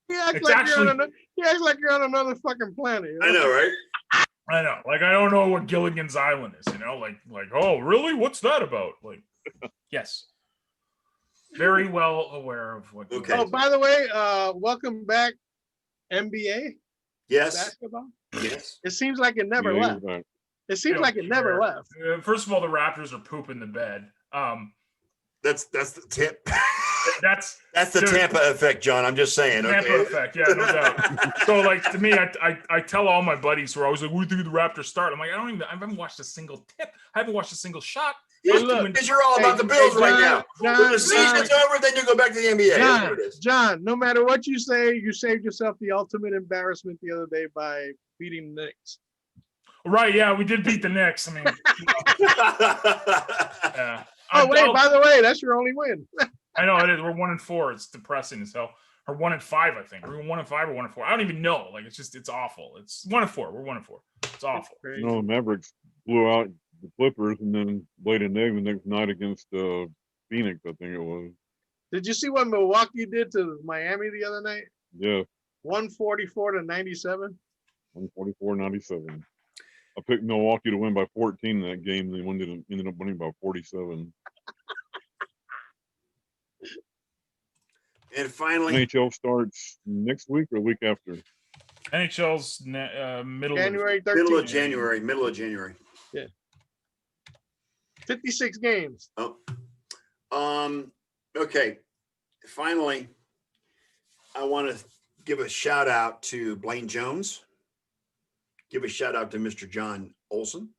He acts It's like actually- you're on another fucking planet. You know? I know, right? I know. Like I don't know what Gilligan's Island is, you know? Like oh, really? What's that about? Like yes. Very well aware of what Okay. Oh, by the way, welcome back, NBA Yes. basketball. Yes. It seems like it never Yeah, left. he was right. It seems don't like it never care. left. First of all, the Raptors are pooping the bed. That's the tip. That's That's the Dude. Tampa effect, John. I'm just saying. Tampa Okay. effect, yeah, no doubt. So, like to me, I tell all my buddies who are always like, "We think the Raptors start." I'm like, I haven't watched a single tip. I haven't watched a single shot. Yes, look. because you're all about the Bills right now. When the season's over, then you go back to the NBA. That's what it is. John, no matter what you say, you saved yourself the ultimate embarrassment the other day by beating the Knicks. Right? Yeah, we did beat the Knicks. I mean, yeah. Oh wait, by the way, that's your only win. I know it is. We're 1-4. It's depressing as hell. Or 1-5, I think. We're 1-5 or 1-4. I don't even know. Like it's awful. It's 1-4. We're 1-4. It's awful. Crazy. No, the Mavericks blew out the Clippers and then laid an egg the next night against Phoenix, I think it was. Did you see what Milwaukee did to Miami the other night? Yeah, 144-97. 144-97. I picked Milwaukee to win by 14 in that game. They ended up winning by 47. And finally, NHL starts next week or the week after. NHL's middle January 13th. middle of January. 56 games. Okay. Finally, I want to give a shout out to Blaine Jones. Give a shout out to Mr. John Olson.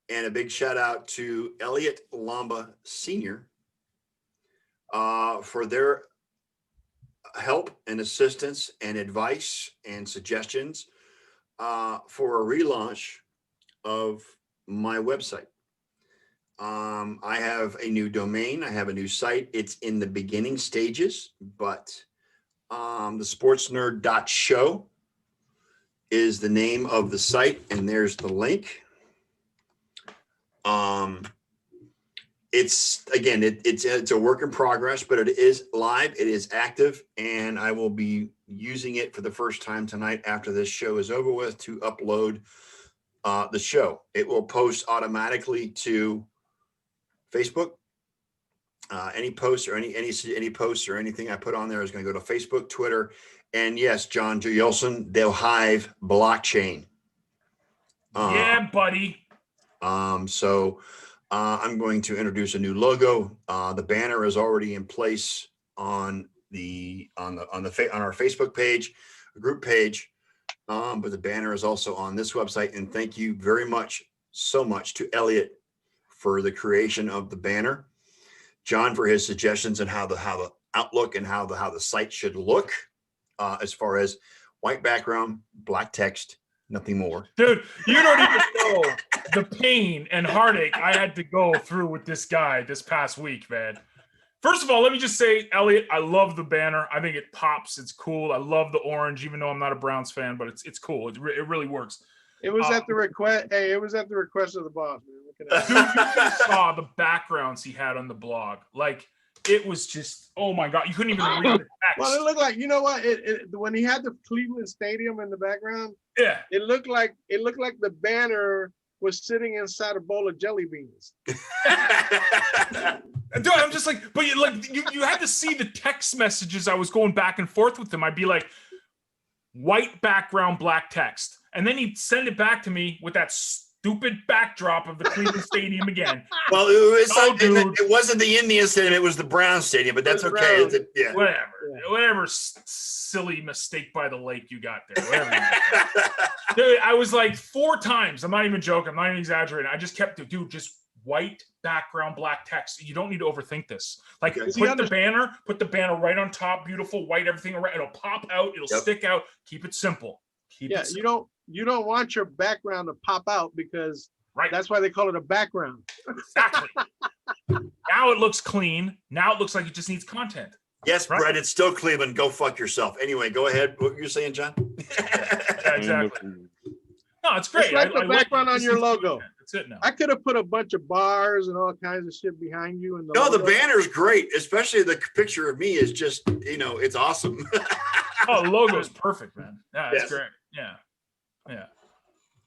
And a big shout out to Eliot Lamba Sr. For their help and assistance and advice and suggestions for a relaunch of my website. I have a new domain. I have a new site. It's in the beginning stages, but the sportsnerd.show is the name of the site, and there's the link. It's a work in progress, but it is live, it is active, and I will be using it for the first time tonight after this show is over with to upload the show. It will post automatically to Facebook. Any posts or any posts or anything I put on there is going to go to Facebook, Twitter, and yes, John Yelson, they'll Hive blockchain. Yeah, buddy. So I'm going to introduce a new logo. The banner is already in place on our Facebook page, a group page. But the banner is also on this website. And thank you so much to Eliot for the creation of the banner, John for his suggestions and how the outlook and how the site should look, as far as white background, black text, Nothing more. Dude, you don't even know the pain and heartache I had to go through with this guy this past week, man. First of all, let me just say, Eliot, I love the banner. I think it pops. It's cool. I love the orange, even though I'm not a Browns fan, but it's cool. It really works. It was at the request. Hey, it was at the request of the boss, man. Look at Dude, that. you just saw the backgrounds he had on the blog. Like, it was just, oh my God, you couldn't even read the text. Well, it looked like, you know what? When he had the Cleveland Stadium in the background, Yeah. it looked like the banner was sitting inside a bowl of jelly beans. Dude, I'm just like, but you had to see the text messages I was going back and forth with him. I'd be like, white background, black text. And then he'd send it back to me with that stupid backdrop of the Cleveland Stadium again. Well, it wasn't the Indian Stadium, it was the Brown Stadium, but that's okay. Yeah. Whatever silly mistake by the lake you got there. Whatever. Dude, I was like 4 times. I'm not even joking. I'm not even exaggerating. I just kept, dude, just white background, black text. You don't need to overthink this. Like, Okay. put the banner right on top, beautiful white, everything around. It'll pop out. It'll stick out. Keep it simple. Keep it simple. You don't want your background to pop out because Right. that's why they call it a background. Exactly. Now it looks clean. Now it looks like it just needs content. Yes, Right. Brett, it's still Cleveland. Go fuck yourself. Anyway, go ahead. What were you saying, John? Yeah, exactly. No, it's great. It's like the background it. on This your is logo. content. That's it now. I could have put a bunch of bars and all kinds of shit behind you. And No, the logo. banner's great, especially the picture of me is just, it's awesome. Oh, the logo's perfect, man. Yeah, it's Yes. great. Yeah. Yeah.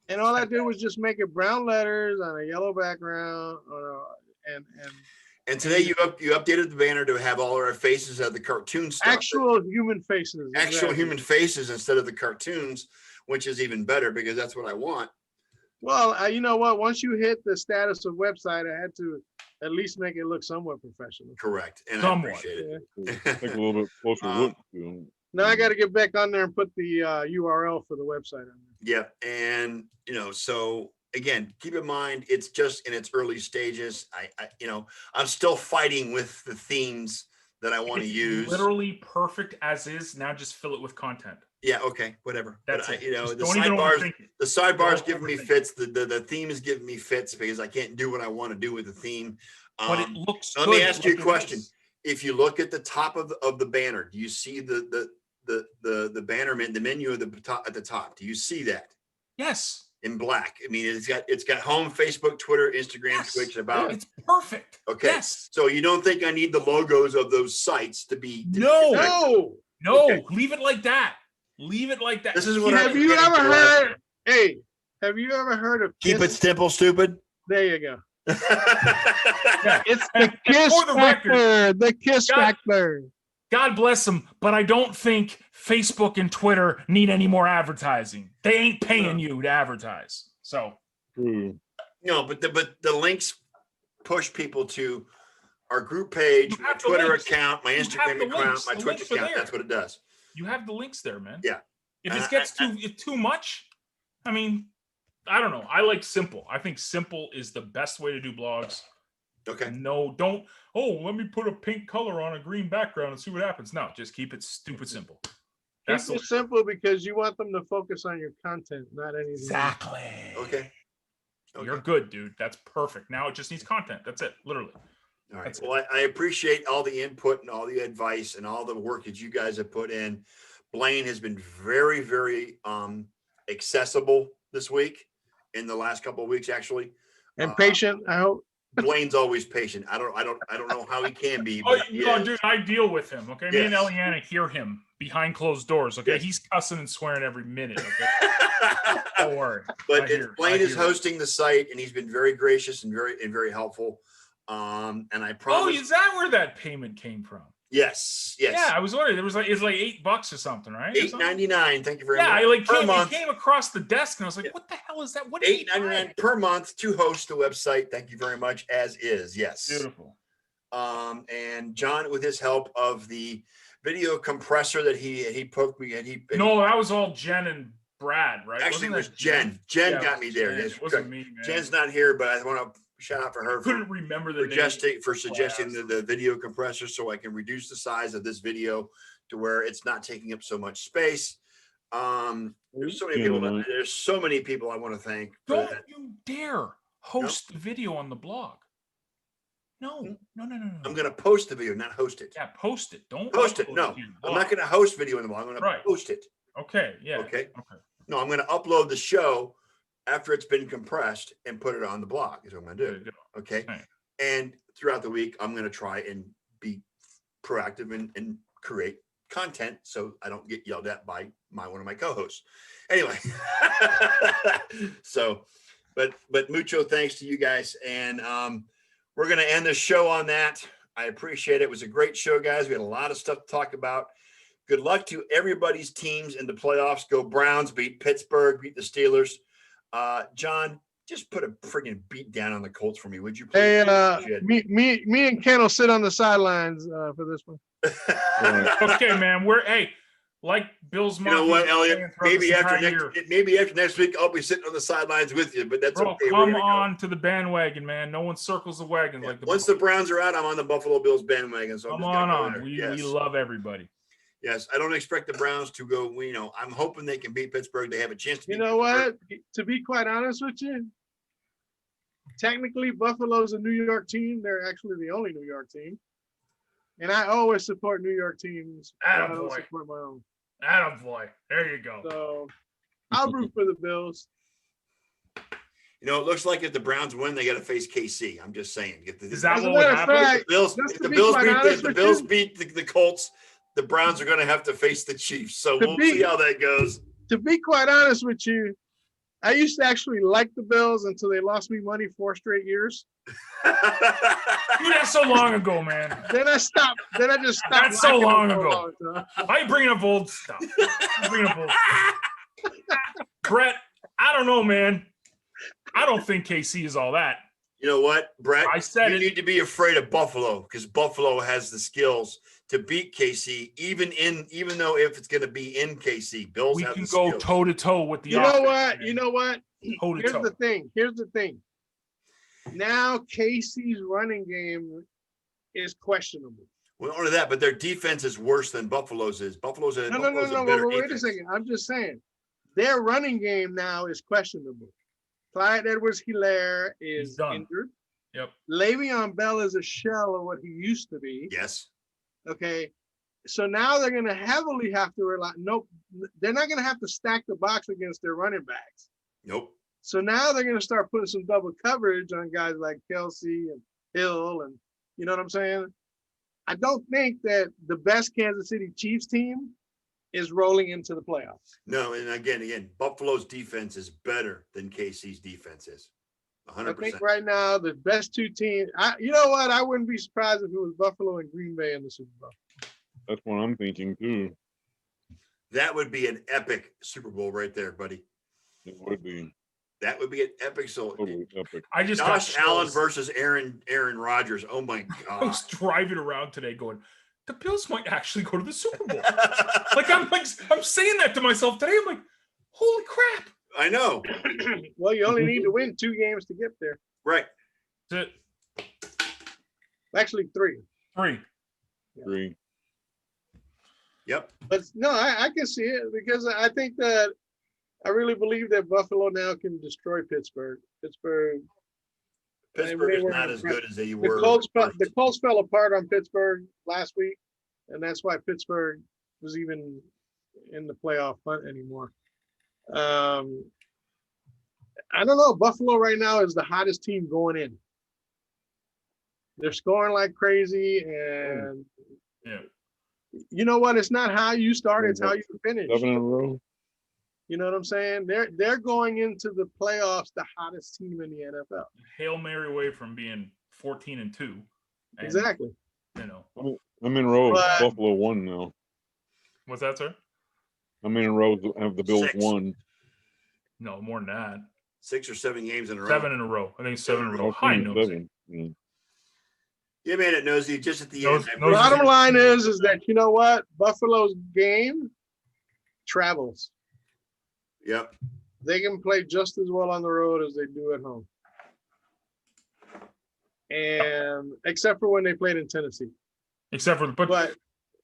And all I did was just make it brown letters on a yellow background, and And today you updated the banner to have all our faces of the cartoon stuff. actual human faces. Actual exactly. human faces instead of the cartoons, which is even better because that's what I want. Well, you know what? Once you hit the status of website, I had to at least make it look somewhat professional. Correct. And Somewhat. I appreciate it. Yeah. Take a little bit closer look. Now I got to get back on there and put the URL for the website on there. Yeah. And, so again, keep in mind, it's just in its early stages. I'm still fighting with the themes that I want to It's use. literally perfect as is. Now just fill it with content. Yeah. Okay. Whatever. That's But it. Just the don't even sidebars, overthink it. the sidebars Don't giving me overthink it. fits. The theme is giving me fits because I can't do what I want to do with the theme. But it looks Let good. me ask you a like it question. is. If you look at the top of the banner, do you see the banner, the menu at the top? Do you see that Yes. in black? I mean, it's got home, Facebook, Twitter, Instagram, Yes. Twitch, about. It's perfect. Okay. Yes. So you don't think I need the logos of those sites to be? No. No. No. Okay. Leave it like that. Leave it like that. This is what Have you ever heard? Hey, have you ever heard of Keep it Kiss? simple, stupid. There you go. Yeah. It's And- the and Kiss for the record, factor. The Kiss God- factor. God bless them, but I don't think Facebook and Twitter need any more advertising. They ain't paying you to advertise. So True. No, but the links push people to our group page, You my have the Twitter links. account, my You have Instagram the account, links. my The Twitch links are account. there. That's what it does. you have the links there, man. Yeah. If And it gets too much, I mean, I don't know. I like simple. I think simple is the best way to do blogs. Okay. No, don't. Oh, let me put a pink color on a green background and see what happens. No, just keep it stupid simple. That's Keep the it simple because you want them to focus on your content, not anything. else. exactly. Okay. You're good, dude. That's perfect. Now it just needs content. That's it, literally. All right. That's Well, I appreciate all the input and all the advice and all the work that you guys have put in. Blaine has been very, very accessible this week, in the last couple of weeks, actually. And patient, I hope. Blaine's always patient. I don't know how he can be, Oh, but he no, is. dude, I deal with him. Okay, me and Yes. Eliana hear him behind closed doors. Okay, Yes. he's cussing and swearing every minute. Okay, don't worry. But I hear- Blaine I is hear it. hosting the site, and he's been very gracious and very helpful. And I Oh, promise. is that where that payment came from? Yes. Yeah, I was wondering. It's like $8 or something, right? Or something? $8.99. Thank you very Yeah, much. I like per came, month. it came across the desk and I was like, Yeah. "What the hell is that? What $8.99 per month to host the website. Thank you very much. As is, yes. Beautiful. And John, with his help of the video compressor that he poked me, and he No, that was all Jen and Brad, right? actually Wasn't it was that Jen. Jen Yeah, it got was me there. Jen. Yes, It wasn't correct. me, man. Jen's not here, but I want to shout out for her couldn't remember the name. suggesting the video compressor so I can reduce the size of this video to where it's not taking up so much space. There's so many Yeah, people. no. There's so many people I want to thank. For Don't that. you dare host the video on the blog. No. I'm going to post the video, not host it. Yeah, post it. Don't Post it. upload No, to your I'm blog. not going to host video in the blog. I'm going to Right. post it. Okay. Yeah. Okay. Okay. No, I'm going to upload the show after it's been compressed and put it on the blog. Is what I'm going to There do. you go. Okay. Right. And throughout the week, I'm going to try and be proactive and create content so I don't get yelled at by one of my co-hosts. Anyway, so, but mucho thanks to you guys, and we're going to end the show on that. I appreciate it. It was a great show, guys. We had a lot of stuff to talk about. Good luck to everybody's teams in the playoffs. Go Browns, beat Pittsburgh, beat the Steelers. John, just put a friggin' beat down on the Colts for me, would you please? Hey, me and Ken will sit on the sidelines for this one. Okay, man. Like Bill's You know Mafia what, was Elliot? saying throughout this Maybe entire after next week, I'll be sitting on the sidelines with you. But that's Bro, okay. come on to the bandwagon, man. No one circles the wagon like the Once the Browns are out, I'm on the Buffalo Bills bandwagon. So Come I'm just on. there. We Yes. love everybody. Yes, I don't expect the Browns to go. I'm hoping they can beat Pittsburgh. They have a chance to. You beat know Pittsburgh. what? To be quite honest with you, technically Buffalo's a New York team. They're actually the only New York team. And I always support New York teams. I don't Attaboy. support my own. Attaboy. There you go. So I'll root for the Bills. It looks like if the Browns win, they got to face KC. I'm just saying. Is that As a what would matter of happen? fact, If just to the be Bills quite beat honest the with Bills you- beat the Colts, the Browns are going to have to face the Chiefs. So To we'll be- see how that goes. To be quite honest with you, I used to actually like the Bills until they lost me money 4 straight years. Dude, that's so long ago, man. Then I stopped. Then I just stopped. That's so liking them long for a ago. long time. I ain't bringing up old stuff. I'm bringing up old stuff. Brett, I don't know, man. I don't think KC is all that. You know what, Brett? I said you it. need to be afraid of Buffalo because Buffalo has the skills to beat KC, even though if it's going to be in KC, Bills We have can the go skills. toe to toe with the You know offense, what? man. You know what? Toe to Here's toe. the thing. Here's the thing. Now KC's running game is questionable. Well, not only that, but their defense is worse than Buffalo's is. Buffalo's a No. better Wait a defense. second. I'm just saying, their running game now is questionable. Clyde Edwards-Helaire He's is done. injured. Yep. Le'Veon Bell is a shell of what he used to be. Yes. Okay. So now they're going to heavily have to rely. Nope. They're not going to have to stack the box against their running backs. Nope. So now they're going to start putting some double coverage on guys like Kelsey and Hill. And you know what I'm saying? I don't think that the best Kansas City Chiefs team is rolling into the playoffs. No, and again, Buffalo's defense is better than KC's defense is. I 100%. think right now the best 2 teams. You know what? I wouldn't be surprised if it was Buffalo and Green Bay in the Super Bowl. That's what I'm thinking too. That would be an epic Super Bowl right there, buddy. It would be That would be an epic. So totally epic. I just Josh got Allen chills. versus Aaron Rodgers. Oh my I God. was driving around today going, the Bills might actually go to the Super Bowl. I'm saying that to myself today. I'm like, holy crap. I know. Well, you only need to win 2 games to get there. Right. That's it. Actually, 3. 3. Agree. Yep. But no, I can see it because I think that I really believe that Buffalo now can destroy Pittsburgh. Pittsburgh Pittsburgh is were not as good as they The were. Colts fell apart on Pittsburgh last week, and that's why Pittsburgh was even in the playoff hunt anymore. I don't know. Buffalo right now is the hottest team going in. They're scoring like crazy, and Yeah. you know what? It's not how you start; it's how you finish. 7 in a row. You know what I'm saying? They're going into the playoffs the hottest team in the NFL. Hail Mary away from being 14-2. And, Exactly. You know, I'm in a row. But- Buffalo won now. what's that, sir? I'm in a row. Have the Bills 6. won? No, more than that. 6 or 7 games in a row. 7 in a row. I think 7 in a row. Oh, High 7. nosy. Yeah. You made it nosy just at the Nose- end. nose- Bottom line is that you know what? Buffalo's game travels. Yep. They can play just as well on the road as they do at home. And except for when they played in Tennessee. Except for, but But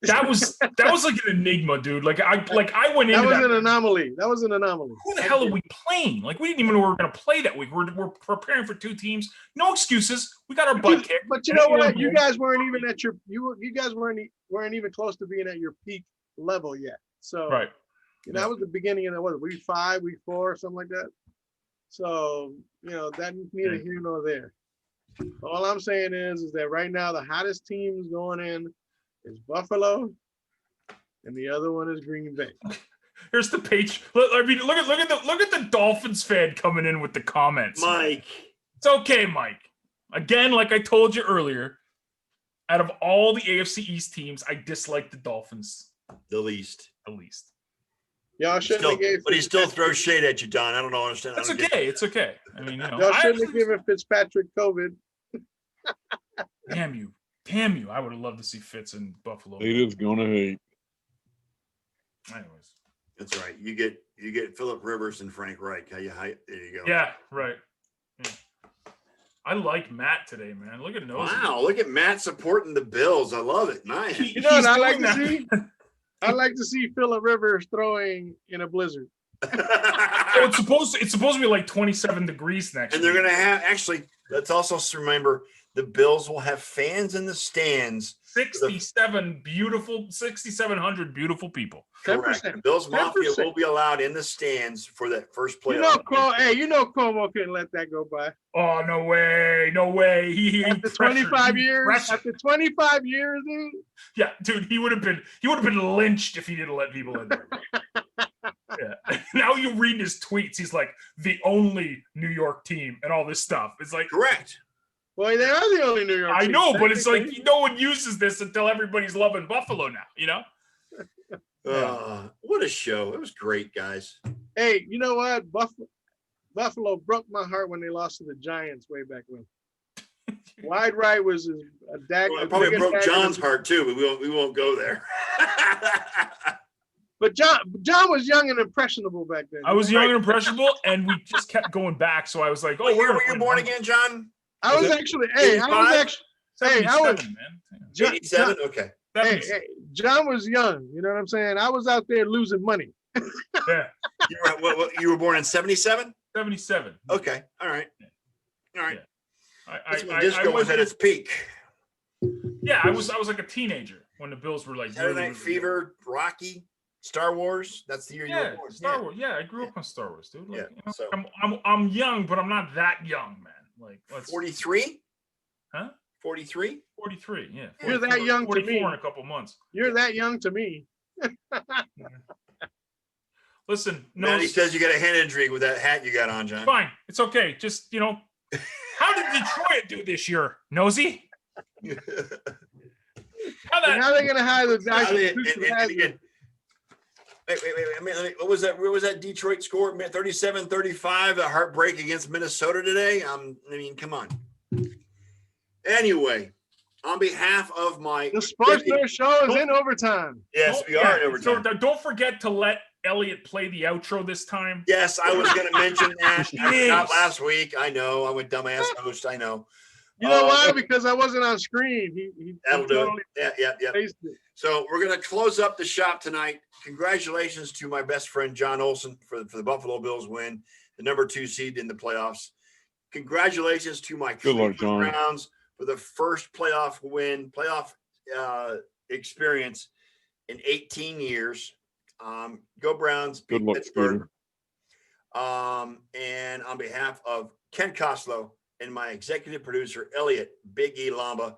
That was like an enigma, dude. Like I went That into was that. an anomaly. That was an anomaly. Who the hell are we playing? Like we didn't even know we were going to play that week. We're preparing for 2 teams. No excuses. We got our butt kicked. But you know what? You guys weren't even at your you guys weren't even close to being at your peak level yet. So Right. that was the beginning of the week 5, week 4, something like that. So that's neither here nor there. All I'm saying is that right now the hottest teams going in is Buffalo, and the other one is Green Bay. Here's the page. Look at the Dolphins fan coming in with the comments. Mike. It's okay, Mike. Again, like I told you earlier, out of all the AFC East teams, I dislike the Dolphins The least. the least. Y'all shouldn't have But he still throws shade at you, Don. I don't understand. That's okay. It's okay. I mean, Y'all shouldn't have given Fitzpatrick COVID. Damn you. I would have loved to see Fitz in Buffalo. Hate is gonna hate. Anyways. That's right. You get Phillip Rivers and Frank Reich. There you go. Yeah, right. Yeah. I like Matt today, man. Look at Nosy. Wow, look at Matt supporting the Bills. I love it. Nice. You know what I like to doing see? I like to see Phillip Rivers throwing in a blizzard. Oh, it's supposed to be like 27 degrees next And they're week. going to have, actually, let's also remember the Bills will have fans in the stands. 6,700 beautiful people. Correct. 10%. The Bills Mafia 10%. will be allowed in the stands for that first playoff. Cuomo couldn't let that go by. Oh, no way. He After pressured- 25 he years, pressured. dude. Yeah, dude, he would have been lynched if he didn't let people in there. Yeah. Now you read his tweets, he's like the only New York team and all this stuff. It's like Correct. Boy, they are the only New York I team, know, but it's like technically. no one uses this until everybody's loving Buffalo now, What a show. It was great, guys. Hey, you know what? Buffalo broke my heart when they lost to the Giants way back when. Wide right was a dagger. Well, it probably broke John's heart too, but we won't go there. But John was young and impressionable back then. I was young and impressionable, and we just kept going back. So I was like, What year we're were you born again, John? I was actually, hey, I was actually, hey, I was, 77, man. John, 87? Okay. hey, John was young. You know what I'm saying? I was out there losing money. Yeah, You were born in 77? 77. Okay. All right. All right. That's when I disco was went- at its peak. Yeah, I was like a teenager when the Bills were like Saturday really, Night really Fever, Rocky, Star Wars. That's the year good. you Yeah, were born. Star Wars. Yeah, I grew up on Star Wars, dude. Like, Yeah, so- I'm young, but I'm not that young, man. Like, let's 43? Huh? 43? 43. Yeah, You're that young to 44 me. in a couple months. You're that young to me. Listen, no, Maddie says you got a head injury with that hat you got on, John. fine. It's okay. Just how did Detroit do this year, Nosy? How that? Now they're gonna hire the guy. And again, wait. I mean, what was that? Where was that Detroit score? 37-35, a heartbreak against Minnesota today. I mean, come on. Anyway, on behalf of my The Sports Nerd Show is in overtime. yes, we are in overtime. So don't forget to let Eliot play the outro this time. Yes, I was going to mention that. Jeez. Not last week. I know. I'm a dumbass host. I know. You know why? Because I wasn't on screen. He That'll do totally it. Yeah. faced it. So we're going to close up the shop tonight. Congratulations to my best friend, John Olson, for the Buffalo Bills win, the number 2 seed in the playoffs. Congratulations to my Good luck, Cleveland John. Browns for the first playoff experience in 18 years. Go Browns. Good beat luck, Pittsburgh. And on behalf of Ken Koslow and my executive producer, Eliot, Big E Lamba,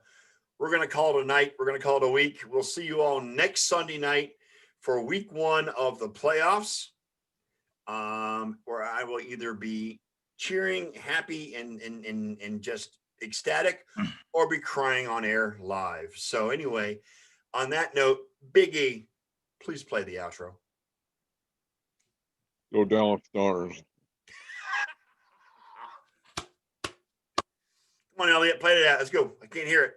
we're going to call it a night. We're going to call it a week. We'll see you all next Sunday night for week 1 of the playoffs, where I will either be cheering, happy, and just ecstatic, or be crying on air live. So anyway, on that note, Big E, please play the outro. Go Dallas Stars. Come on, Eliot, play it out. Let's go. I can't hear it.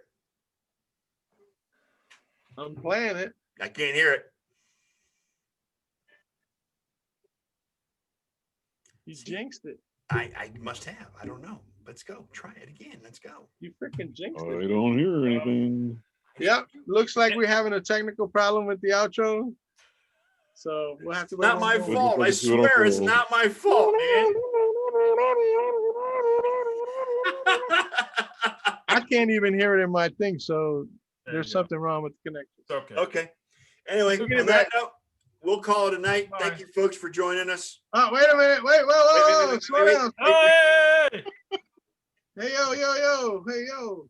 I'm playing it. I can't hear it. You jinxed it. I must have. I don't know. Let's go. Try it again. Let's go. You freaking jinxed I it. don't hear anything. Yep. Looks like we're having a technical problem with the outro. So we'll have to wait Not my one more. fault. I swear it's not my fault, man. I can't even hear it in my thing, so There there's you go. something wrong with the connection. It's okay. Okay. Anyway, We'll get it on that back. note, we'll call it a night. Bye. Thank you, folks, for joining us. Oh, wait a minute. Wait, whoa, Wait, slow wait. down. Hey! Hey, yo, hey, yo.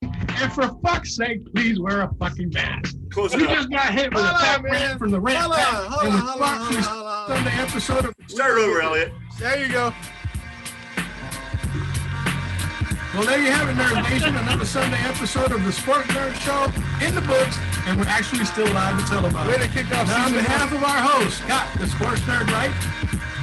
And for fuck's sake, please wear a fucking mask. Close We it up. just got hit with a Hold on, pack man. rant from the rant Hold pack. on, hold and on, we hold on, fucked this hold on. Sunday episode of. Start over, Elliot. There you go. Well, there you have it, Nerd Nation. Another Sunday episode of the Sports Nerd Show in the books, and we're actually still live to tell about Way it. to kick off Now, on season behalf of our hosts, Scott, the Sports Nerd, right?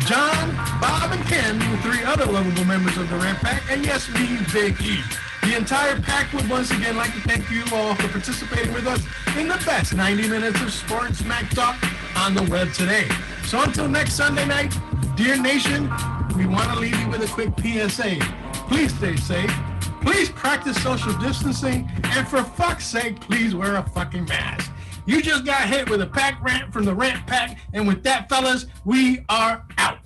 John, Bob, and Ken, the three other lovable members of the Rant Pack, and yes, me, Big E. The entire pack would once again like to thank you all for participating with us in the best 90 minutes of sports smack talk on the web today. So until next Sunday night, dear nation, we want to leave you with a quick PSA. Please stay safe. Please practice social distancing. And for fuck's sake, please wear a fucking mask. You just got hit with a pack rant from the Rant Pack. And with that, fellas, we are out.